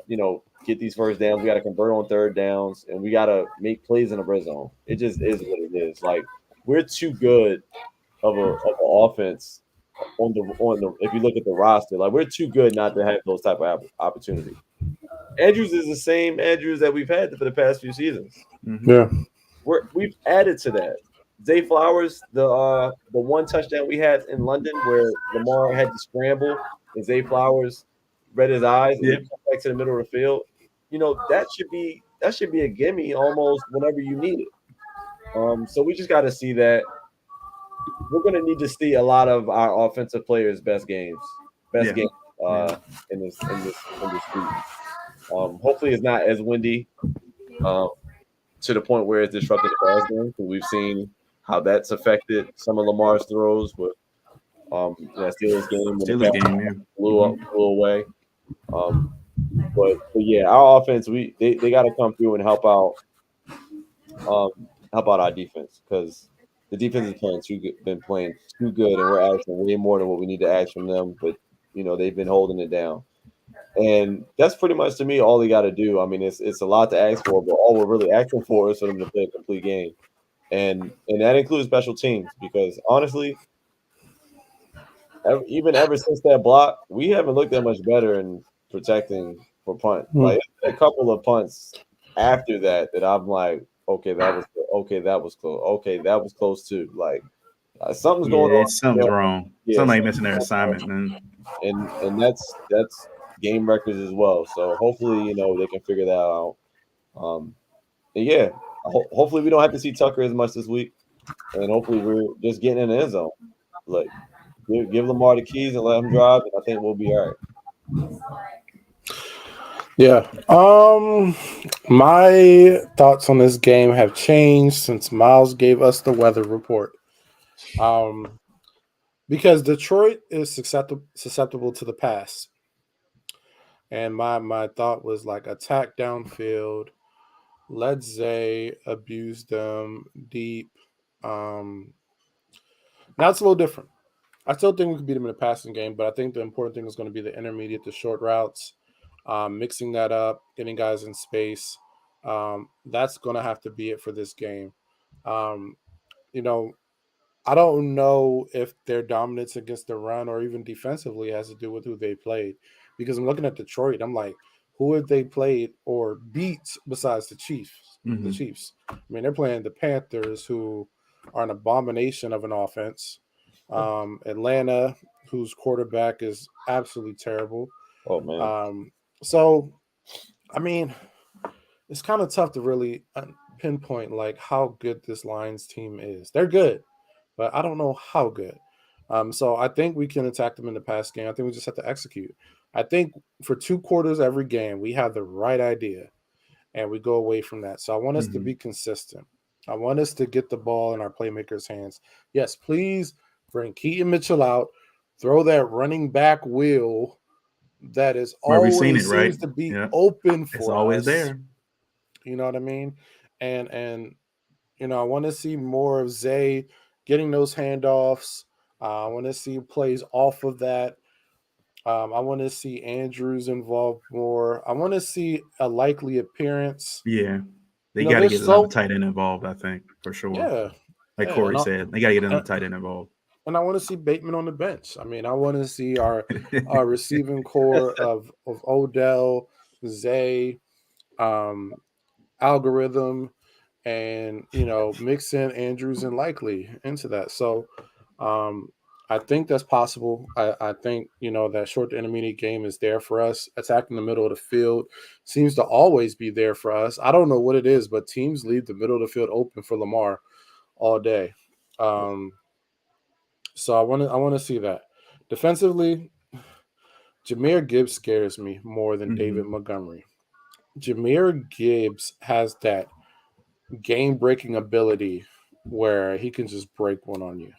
get these first downs. We gotta convert on third downs, and we gotta make plays in the red zone. It just is what it is. Like we're too good of an offense on the if you look at the roster, like we're too good not to have those type of opportunities. Andrews is the same Andrews that we've had for the past few seasons. Mm-hmm. Yeah. We've added to that. Zay Flowers, the one touchdown we had in London where Lamar had to scramble and Zay Flowers read his eyes and he Yep. cut back to the middle of the field. That should be a gimme almost whenever you need it. So we just got to see that. We're going to need to see a lot of our offensive players' best Yeah. games in this week. Hopefully, it's not as windy to the point where it's disrupted the pass game. Because we've seen how that's affected some of Lamar's throws with that Steelers game when the Steelers pass game, yeah. blew away. But yeah, our offense they got to come through and help out our defense because the defense is been playing too good, and we're asking way more than what we need to ask from them. But they've been holding it down, and that's pretty much to me all they got to do. I mean, it's a lot to ask for, but all we're really asking for is for them to play a complete game, and that includes special teams because honestly, even ever since that block, we haven't looked that much better in protecting for punt. Like a couple of punts after that I'm like, okay, that was close. Okay, that was close too. Like something's going on. Something's wrong. Yeah, Somebody missing their assignment, man. and that's game records as well. So hopefully, they can figure that out. And yeah, hopefully we don't have to see Tucker as much this week, and hopefully we're just getting in the end zone. Like give Lamar the keys and let him drive, and I think we'll be all right. Yeah. My thoughts on this game have changed since Miles gave us the weather report. Because Detroit is susceptible to the pass. And my thought was like attack downfield, let Zay abuse them deep. Now it's a little different. I still think we could beat them in a passing game, but I think the important thing is going to be the intermediate, the short routes, mixing that up, getting guys in space. That's going to have to be it for this game. I don't know if their dominance against the run or even defensively has to do with who they played. Because I'm looking at Detroit, I'm like, who have they played or beat besides the Chiefs? Mm-hmm. The Chiefs. I mean, they're playing the Panthers, who are an abomination of an offense. Atlanta, whose quarterback is absolutely terrible. Oh man. So, I mean, it's kind of tough to really pinpoint like how good this Lions team is. They're good, but I don't know how good. So I think we can attack them in the pass game. I think we just have to execute. I think for 2 quarters every game, we have the right idea, and we go away from that. So I want us to be consistent. I want us to get the ball in our playmakers' hands. Yes, please bring Keaton Mitchell out, throw that running back wheel that is always seems to be open for us. It's always there. You know what I mean? And I want to see more of Zay getting those handoffs. I want to see plays off of that. I want to see Andrews involved more. I want to see a likely appearance. Yeah. They got to get another tight end involved, I think, for sure. Yeah. Like Corey said, they got to get another tight end involved. And I want to see Bateman on the bench. I mean, I want to see our receiving core of Odell, Zay, Algorithm, and mix in Andrews and Likely into that. So I think that's possible. I think that short to intermediate game is there for us. Attacking the middle of the field seems to always be there for us. I don't know what it is, but teams leave the middle of the field open for Lamar all day. So I want to see that. Defensively, Jahmyr Gibbs scares me more than David Montgomery. Jahmyr Gibbs has that game-breaking ability where he can just break one on you.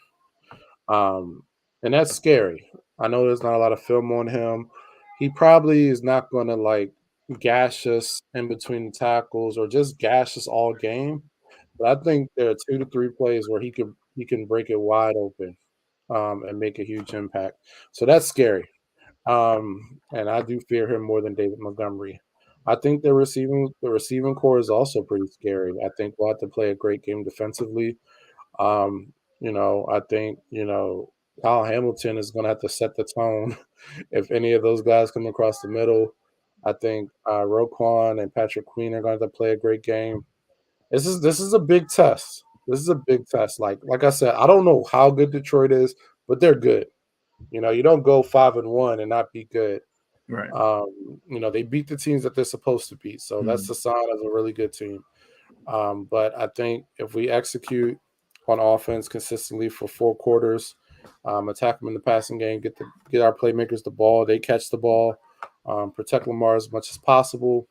And that's scary. I know there's not a lot of film on him. He probably is not going to like gash us in between the tackles or just gash us all game. But I think there are 2 to 3 plays where he could he can break it wide open and make a huge impact. So that's scary. And I do fear him more than David Montgomery. I think the receiving core is also pretty scary. I think we'll have to play a great game defensively. I think Kyle Hamilton is going to have to set the tone if any of those guys come across the middle. I think Roquan and Patrick Queen are going to have to play a great game. This is a big test. This is a big test. Like I said, I don't know how good Detroit is, but they're good. You don't go 5-1 and not be good. Right. They beat the teams that they're supposed to beat, so that's the sign of a really good team. But I think if we execute on offense consistently for 4 quarters, attack them in the passing game, get our playmakers the ball, they catch the ball, protect Lamar as much as possible,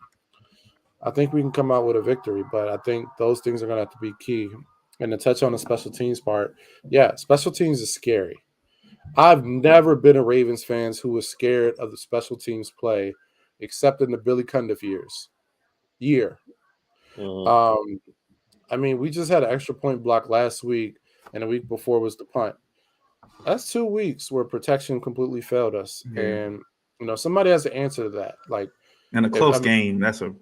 I think we can come out with a victory. But I think those things are going to have to be key. And to touch on the special teams part, yeah, special teams is scary. I've never been a Ravens fan who was scared of the special teams play, except in the Billy Cundiff year. Mhm. I mean, we just had an extra point block last week, and the week before was the punt. That's 2 weeks where protection completely failed us, Yeah. and somebody has to answer to that. Like, And a close game, that's a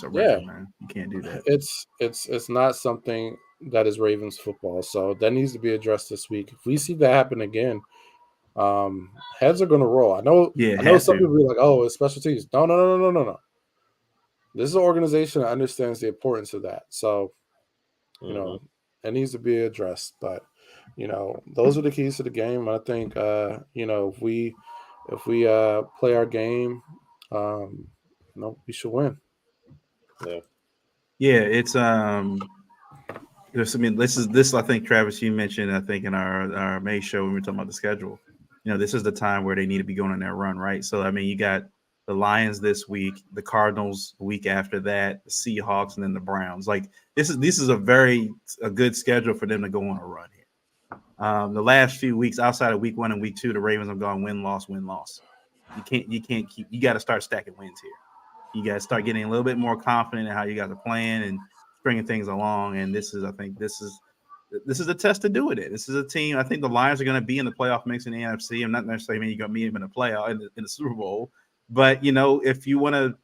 river, man. You can't do that. it's not something that is Ravens football, so that needs to be addressed this week. If we see that happen again, heads are going to roll. I know some people be like, "Oh, it's special teams." No. This is an organization that understands the importance of that. So, it needs to be addressed. But, those are the keys to the game. I think, if we play our game, we should win. Yeah, it's this I think, Travis, you mentioned, I think in our May show when we were talking about the schedule. This is the time where they need to be going on their run, right? So I mean, you got the Lions this week, the Cardinals the week after that, the Seahawks, and then the Browns. Like this is a good schedule for them to go on a run here. The last few weeks outside of week 1 and week 2, the Ravens have gone win loss. You got to start stacking wins here. You got to start getting a little bit more confident in how you guys are playing and stringing things along. And this is a test to do it in. This is a team. I think the Lions are going to be in the playoff mix in the NFC. I'm not necessarily meaning you're going to meet them in the playoff in the Super Bowl, but if you want to,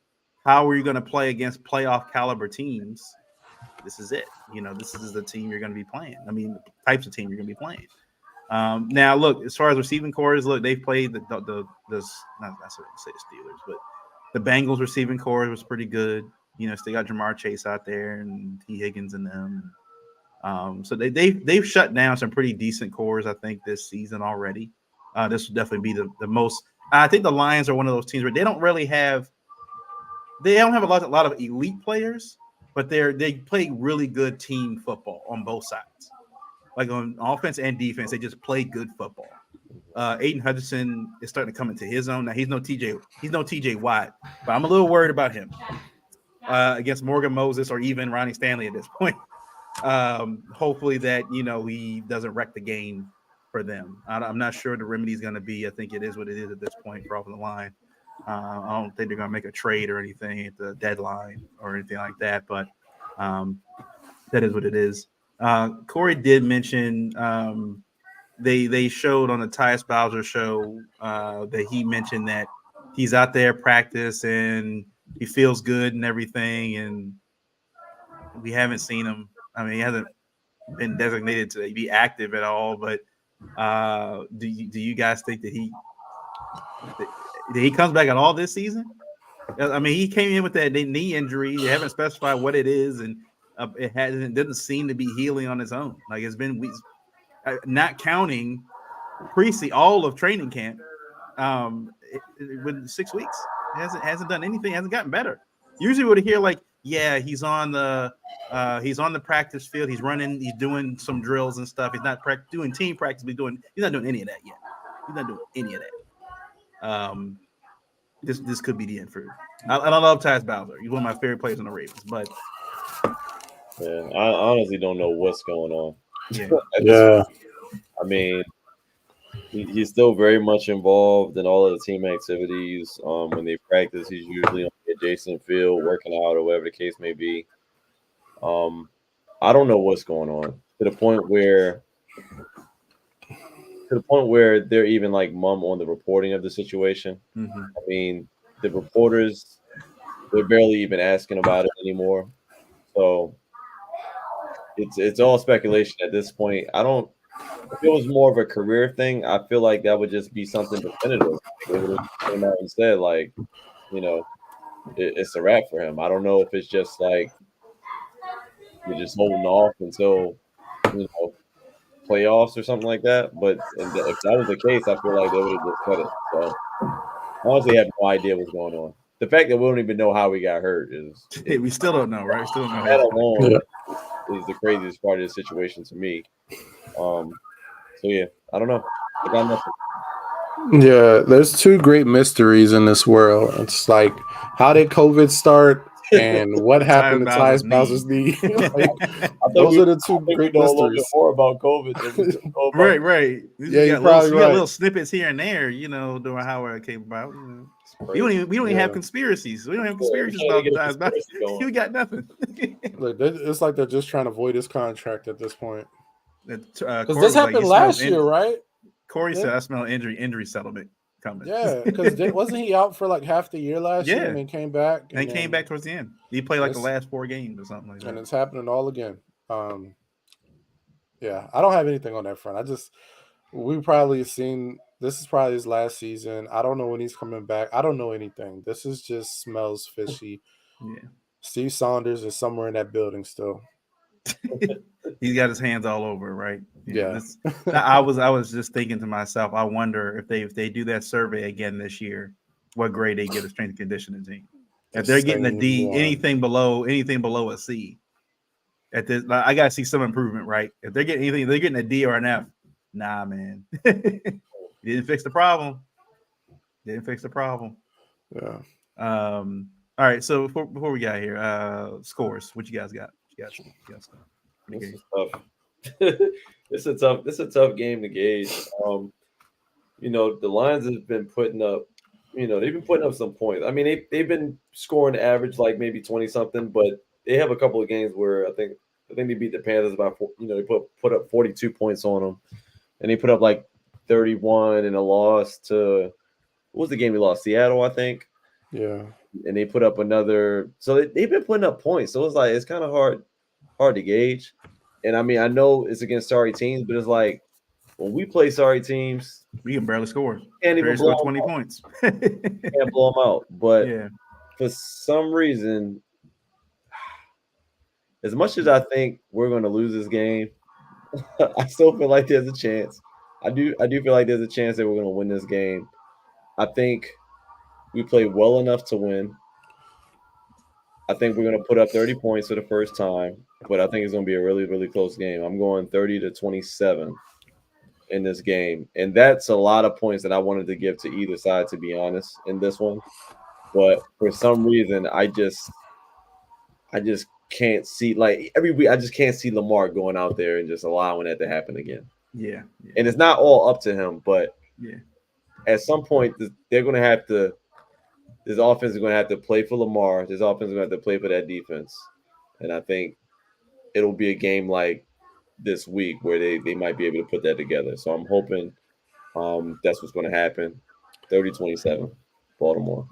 how are you going to play against playoff caliber teams? This is it. This is the team you're going to be playing. I mean, the types of team you're going to be playing. Now, look, as far as receiving cores, look, they've played not necessarily say the Steelers, but the Bengals receiving core was pretty good. Still got Jamar Chase out there and T. Higgins and them. So they've shut down some pretty decent cores, I think, this season already. This will definitely be the most. I think the Lions are one of those teams where they don't have a lot of elite players, but they play really good team football on both sides. Like on offense and defense, they just play good football. Aiden Hutchinson is starting to come into his own. Now he's no TJ Watt, but I'm a little worried about him against Morgan Moses or even Ronnie Stanley at this point. Hopefully that he doesn't wreck the game for them. I'm not sure the remedy is going to be. I think it is what it is at this point for off the line. I don't think they're going to make a trade or anything at the deadline or anything like that, but that is what it is. Corey did mention they showed on the Tyus Bowser show that he mentioned that he's out there practice and he feels good and everything, and we haven't seen him. I mean, he hasn't been designated to be active at all. But do you guys think that he comes back at all this season? I mean, he came in with that knee injury. They haven't specified what it is, and it doesn't seem to be healing on its own. Like it's been weeks, not counting all of training camp. With 6 weeks, hasn't done anything. Hasn't gotten better. Usually, we would hear like, yeah, he's on the practice field. He's running. He's doing some drills and stuff. He's not doing team practice. He's not doing any of that yet. He's not doing any of that. This could be the end for him. I love Tyus Bowser. He's one of my favorite players on the Ravens, but I honestly don't know what's going on. Yeah. I mean, he's still very much involved in all of the team activities. When they practice, he's usually on the adjacent field working out or whatever the case may be. I don't know what's going on. to the point where they're even like mum on the reporting of the situation. Mm-hmm. I mean, the reporters, they're barely even asking about it anymore. So it's all speculation at this point. I don't. If it was more of a career thing, I feel like that would just be something definitive. They would have came out and said like, you know, it's a wrap for him. I don't know if it's just like you're just holding off until playoffs or something like that. But if that was the case, I feel like they would have just cut it. So I honestly have no idea what's going on. The fact that we don't even know how he got hurt is We still don't know, right? We still don't know. that How alone Yeah. is the craziest part of the situation to me. So yeah, I don't know. I got nothing. Yeah, there's two great mysteries in this world. It's like, how did COVID start, and what happened to Tyus Bowser's knee? Like, those are the two we great know a little bit mysteries. more about COVID than we know about right. Yeah, you're got probably you got right. little snippets here and there, during how it came about. We don't even Yeah. have conspiracies. We don't have Yeah, conspiracies we can't about get a Tyus Bowser. conspiracy going. We got nothing. Like, it's like they're just trying to void his contract at this point. Because This happened last year, right? Corey Yeah. said I smell injury settlement coming. Yeah, because wasn't he out for like half the year last year Yeah. and then came back? And came back towards the end. He played like the last 4 games or something like that. And it's happening all again. Yeah, I don't have anything on that front. We probably seen this is probably his last season. I don't know when he's coming back. I don't know anything. This is just smells fishy. Yeah. Steve Saunders is somewhere in that building still. He's got his hands all over, right? Yeah. I was just thinking to myself, I wonder if they do that survey again this year, what grade they give a strength and conditioning team. If they're getting a D, anything below a C. At this, I gotta see some improvement, right? If they're getting anything, they're getting a D or an F. Nah, man. Didn't fix the problem. Yeah. All right. So before we got here, scores. What you guys got? This is tough. This is a tough game to gauge. The Lions have been putting up, they've been putting up some points. I mean, they've been scoring average like maybe 20 something, but they have a couple of games where I think they beat the Panthers about they put up 42 points on them, and they put up like 31 in a loss to what was the game we lost? Seattle, I think. Yeah. And they put up another. So they've been putting up points. So it's kind of hard to gauge. And I mean, I know it's against sorry teams, but it's like when we play sorry teams, we can barely score. Can't even blow 20 points. Can't blow them out. But yeah, for some reason, as much as I think we're going to lose this game, I still feel like there's a chance. I do feel like there's a chance that we're going to win this game. I think we play well enough to win. I think we're going to put up 30 points for the first time, but I think it's going to be a really, really close game. I'm going 30-27 in this game, and that's a lot of points that I wanted to give to either side, to be honest, in this one. But for some reason, I just can't see, like every week, I just can't see Lamar going out there and just allowing that to happen again. Yeah. And it's not all up to him, but yeah, at some point, they're going to have to. This offense is going to have to play for Lamar. This offense is going to have to play for that defense. And I think it'll be a game like this week where they might be able to put that together. So I'm hoping that's what's going to happen. 30-27, Baltimore.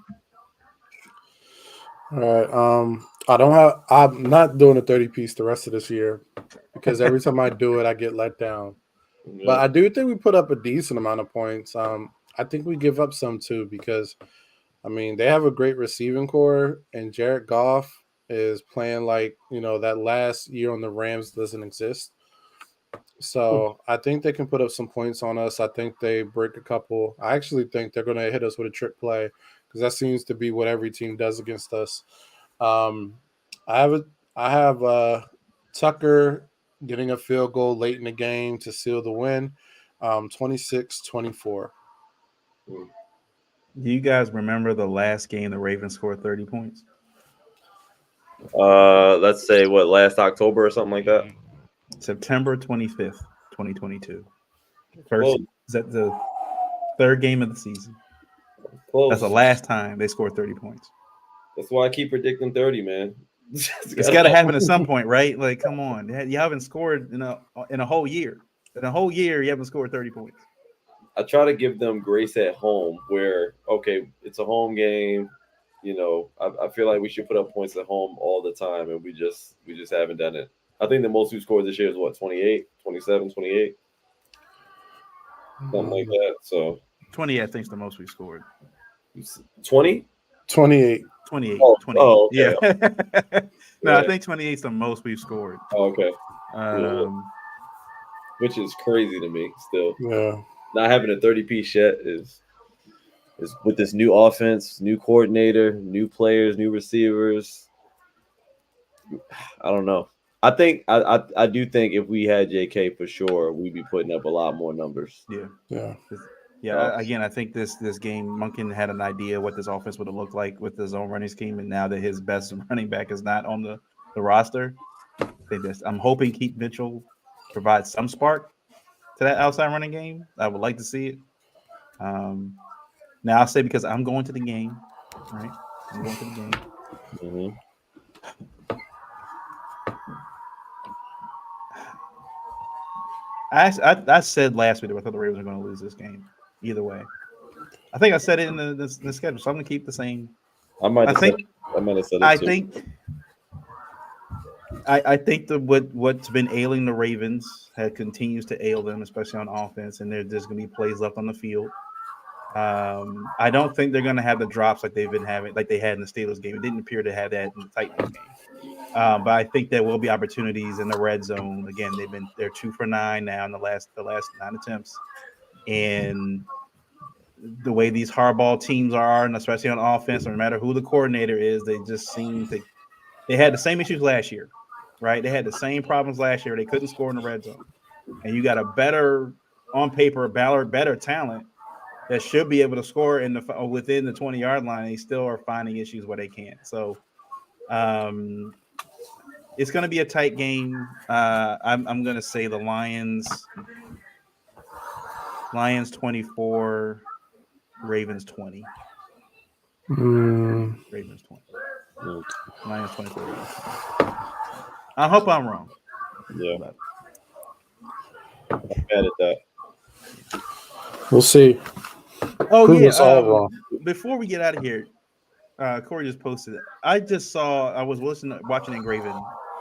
All right. I'm not doing a 30-piece the rest of this year because every time I do it, I get let down. Yeah. But I do think we put up a decent amount of points. I think we give up some too because – I mean, they have a great receiving core, and Jared Goff is playing like, that last year on the Rams doesn't exist. So I think they can put up some points on us. I think they break a couple. I actually think they're going to hit us with a trick play because that seems to be what every team does against us. I have Tucker getting a field goal late in the game to seal the win, 26-24. Do you guys remember the last game the Ravens scored 30 points? Let's say last October or something like that. September 25th, 2022. Is that the third game of the season? Close. That's the last time they scored 30 points. That's why I keep predicting 30, man. It's got to happen at some point, right? Like, come on, you haven't scored in a whole year. In a whole year, you haven't scored 30 points. I try to give them grace at home, where okay, it's a home game. You know, I feel like we should put up points at home all the time, and we just haven't done it. I think the most we've scored this year is what, 28, 27, 28? Something like that. So 20, I think, is the most we scored. 20? 28. 28. Oh, 28. oh, okay. Yeah. No, Yeah. I think 28 is the most we've scored. Oh, okay. Which is crazy to me still. Yeah. Not having a 30-piece set is with this new offense, new coordinator, new players, new receivers. I don't know. I think I do think if we had JK for sure, we'd be putting up a lot more numbers. Yeah. Again, I think this game, Monken had an idea what this offense would have looked like with his own running scheme, and now that his best running back is not on the roster, I'm hoping Keith Mitchell provides some spark to that outside running game. I would like to see it. Now I'll say, because I'm going to the game, right? I'm going to the game. Mm-hmm. I said last week that I thought the Ravens were going to lose this game either way. I think I said it in the schedule, so I'm going to keep the same. I might have said it too. I think that what's been ailing the Ravens continues to ail them, especially on offense, and there's going to be plays left on the field. I don't think they're going to have the drops like they've been having, like they had in the Steelers game. It didn't appear to have that in the Titans game. But I think there will be opportunities in the red zone. Again, they're 2 for 9 now in the last 9 attempts, and the way these hardball teams are, and especially on offense, no matter who the coordinator is, they just seem to. They had the same issues last year, right? They had the same problems last year. They couldn't score in the red zone, and you got a better, on paper, better talent that should be able to score within the 20-yard line. They still are finding issues where they can't. So, it's going to be a tight game. I'm going to say the Lions 24, Ravens 20. Ravens 20. Lions 24. Ravens 20. I hope I'm wrong. Yeah. I'm mad at that. We'll see. Oh, Prove yeah. us all wrong. Before we get out of here, Corey just posted it. I was watching Engraven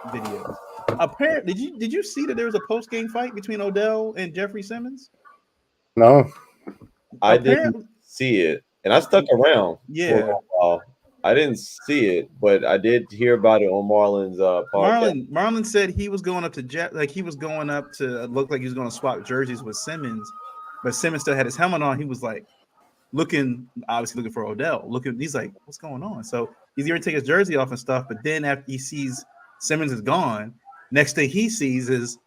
videos. Apparently, did you see that there was a post-game fight between Odell and Jeffrey Simmons? No. I didn't see it, and I stuck around for a while. I didn't see it, but I did hear about it on Marlon's podcast. Marlon said he was going up to look like he was going to swap jerseys with Simmons, but Simmons still had his helmet on. He was like obviously looking for Odell. He's like, what's going on? So he's going to take his jersey off and stuff, but then after he sees Simmons is gone, next thing he sees is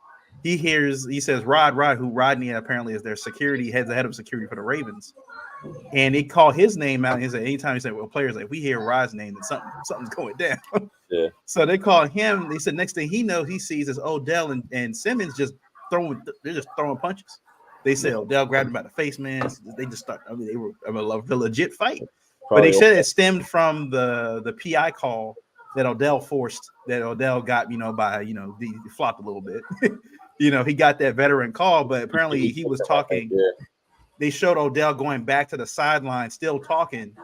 he says Rod, who Rodney apparently is their security, the head of security for the Ravens. And he called his name out. And he said, anytime he said, well, players, like, we hear Rod's name, then something's going down. Yeah. So they called him. They said next thing he knows, he sees is Odell and Simmons just throwing punches. They said Odell grabbed him by the face, man. They just start. I mean, they were a legit fight. But they said it stemmed from the PI call that Odell forced. That Odell got, by he flopped a little bit. He got that veteran call, but apparently he was talking. Yeah. They showed Odell going back to the sideline, still talking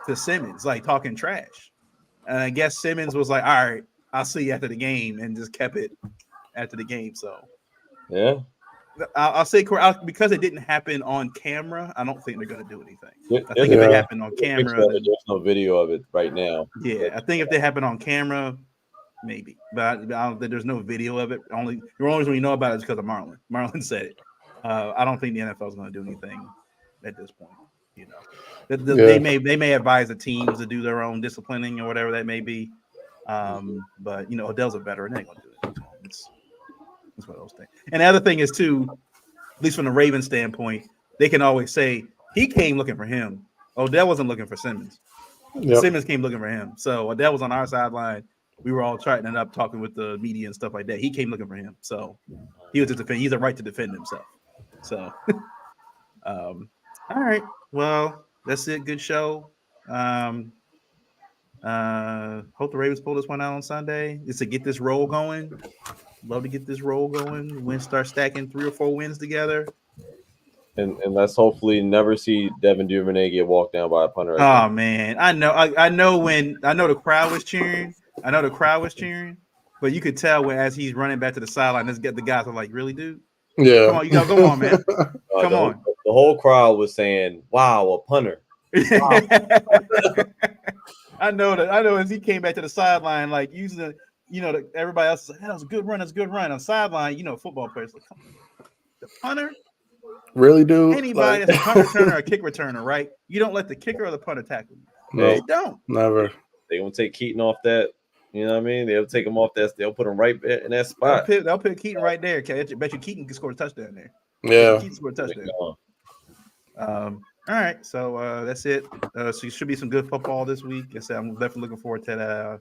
to Simmons, like talking trash. And I guess Simmons was like, all right, I'll see you after the game, and just kept it after the game. So, yeah, I'll say, because it didn't happen on camera, I don't think they're going to do anything. I think if it happened on camera. There's no video of it right now. Yeah, I think if they happen on camera, maybe. But I don't think there's no video of it. The only reason we know about it is because of Marlon. Marlon said it. I don't think the NFL is going to do anything at this point. They may advise the teams to do their own disciplining or whatever that may be. But Odell's a veteran. They ain't going to do it. It's one of those things. And the other thing is too, at least from the Ravens standpoint, they can always say he came looking for him. Odell wasn't looking for Simmons. Yep. Simmons came looking for him. So Odell was on our sideline. We were all chatting it up, talking with the media and stuff like that. He came looking for him. So he was to defend. He's a right to defend himself. So, all right. Well, that's it. Good show. Hope the Ravens pull this one out on Sunday. It's to get this roll going. Love to get this roll going. Win, start stacking 3 or 4 wins together. And let's hopefully never see Devin Duvernay get walked down by a punter again. Oh man, I know the crowd was cheering. I know the crowd was cheering, but you could tell when as he's running back to the sideline, the guys are like, "Really, dude? Yeah. Come on, you gotta go on, man. Come on." The whole crowd was saying, "Wow, a punter." Wow. I know as he came back to the sideline, like using everybody else is like, "That was a good run. That's a good run." On sideline, football players like, "Come on, the punter." Really, dude? Anybody that's a punt returner or a kick returner, right? You don't let the kicker or the punter tackle you. No, You don't. never. They gonna take Keaton off that. You know what I mean? They'll take him off that. They'll put him right in that spot. They'll put Keaton right there. I bet you Keaton can score a touchdown there. Yeah. Keaton scored a touchdown. All right, so that's it. So it should be some good football this week. I said I'm definitely looking forward to that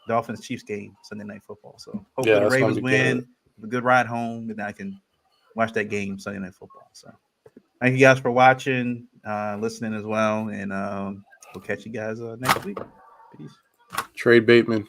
Dolphins Chiefs game Sunday Night Football. So hopefully the Ravens win, a good ride home, and I can watch that game Sunday Night Football. So thank you guys for watching, listening as well, and we'll catch you guys next week. Peace. Trade Bateman.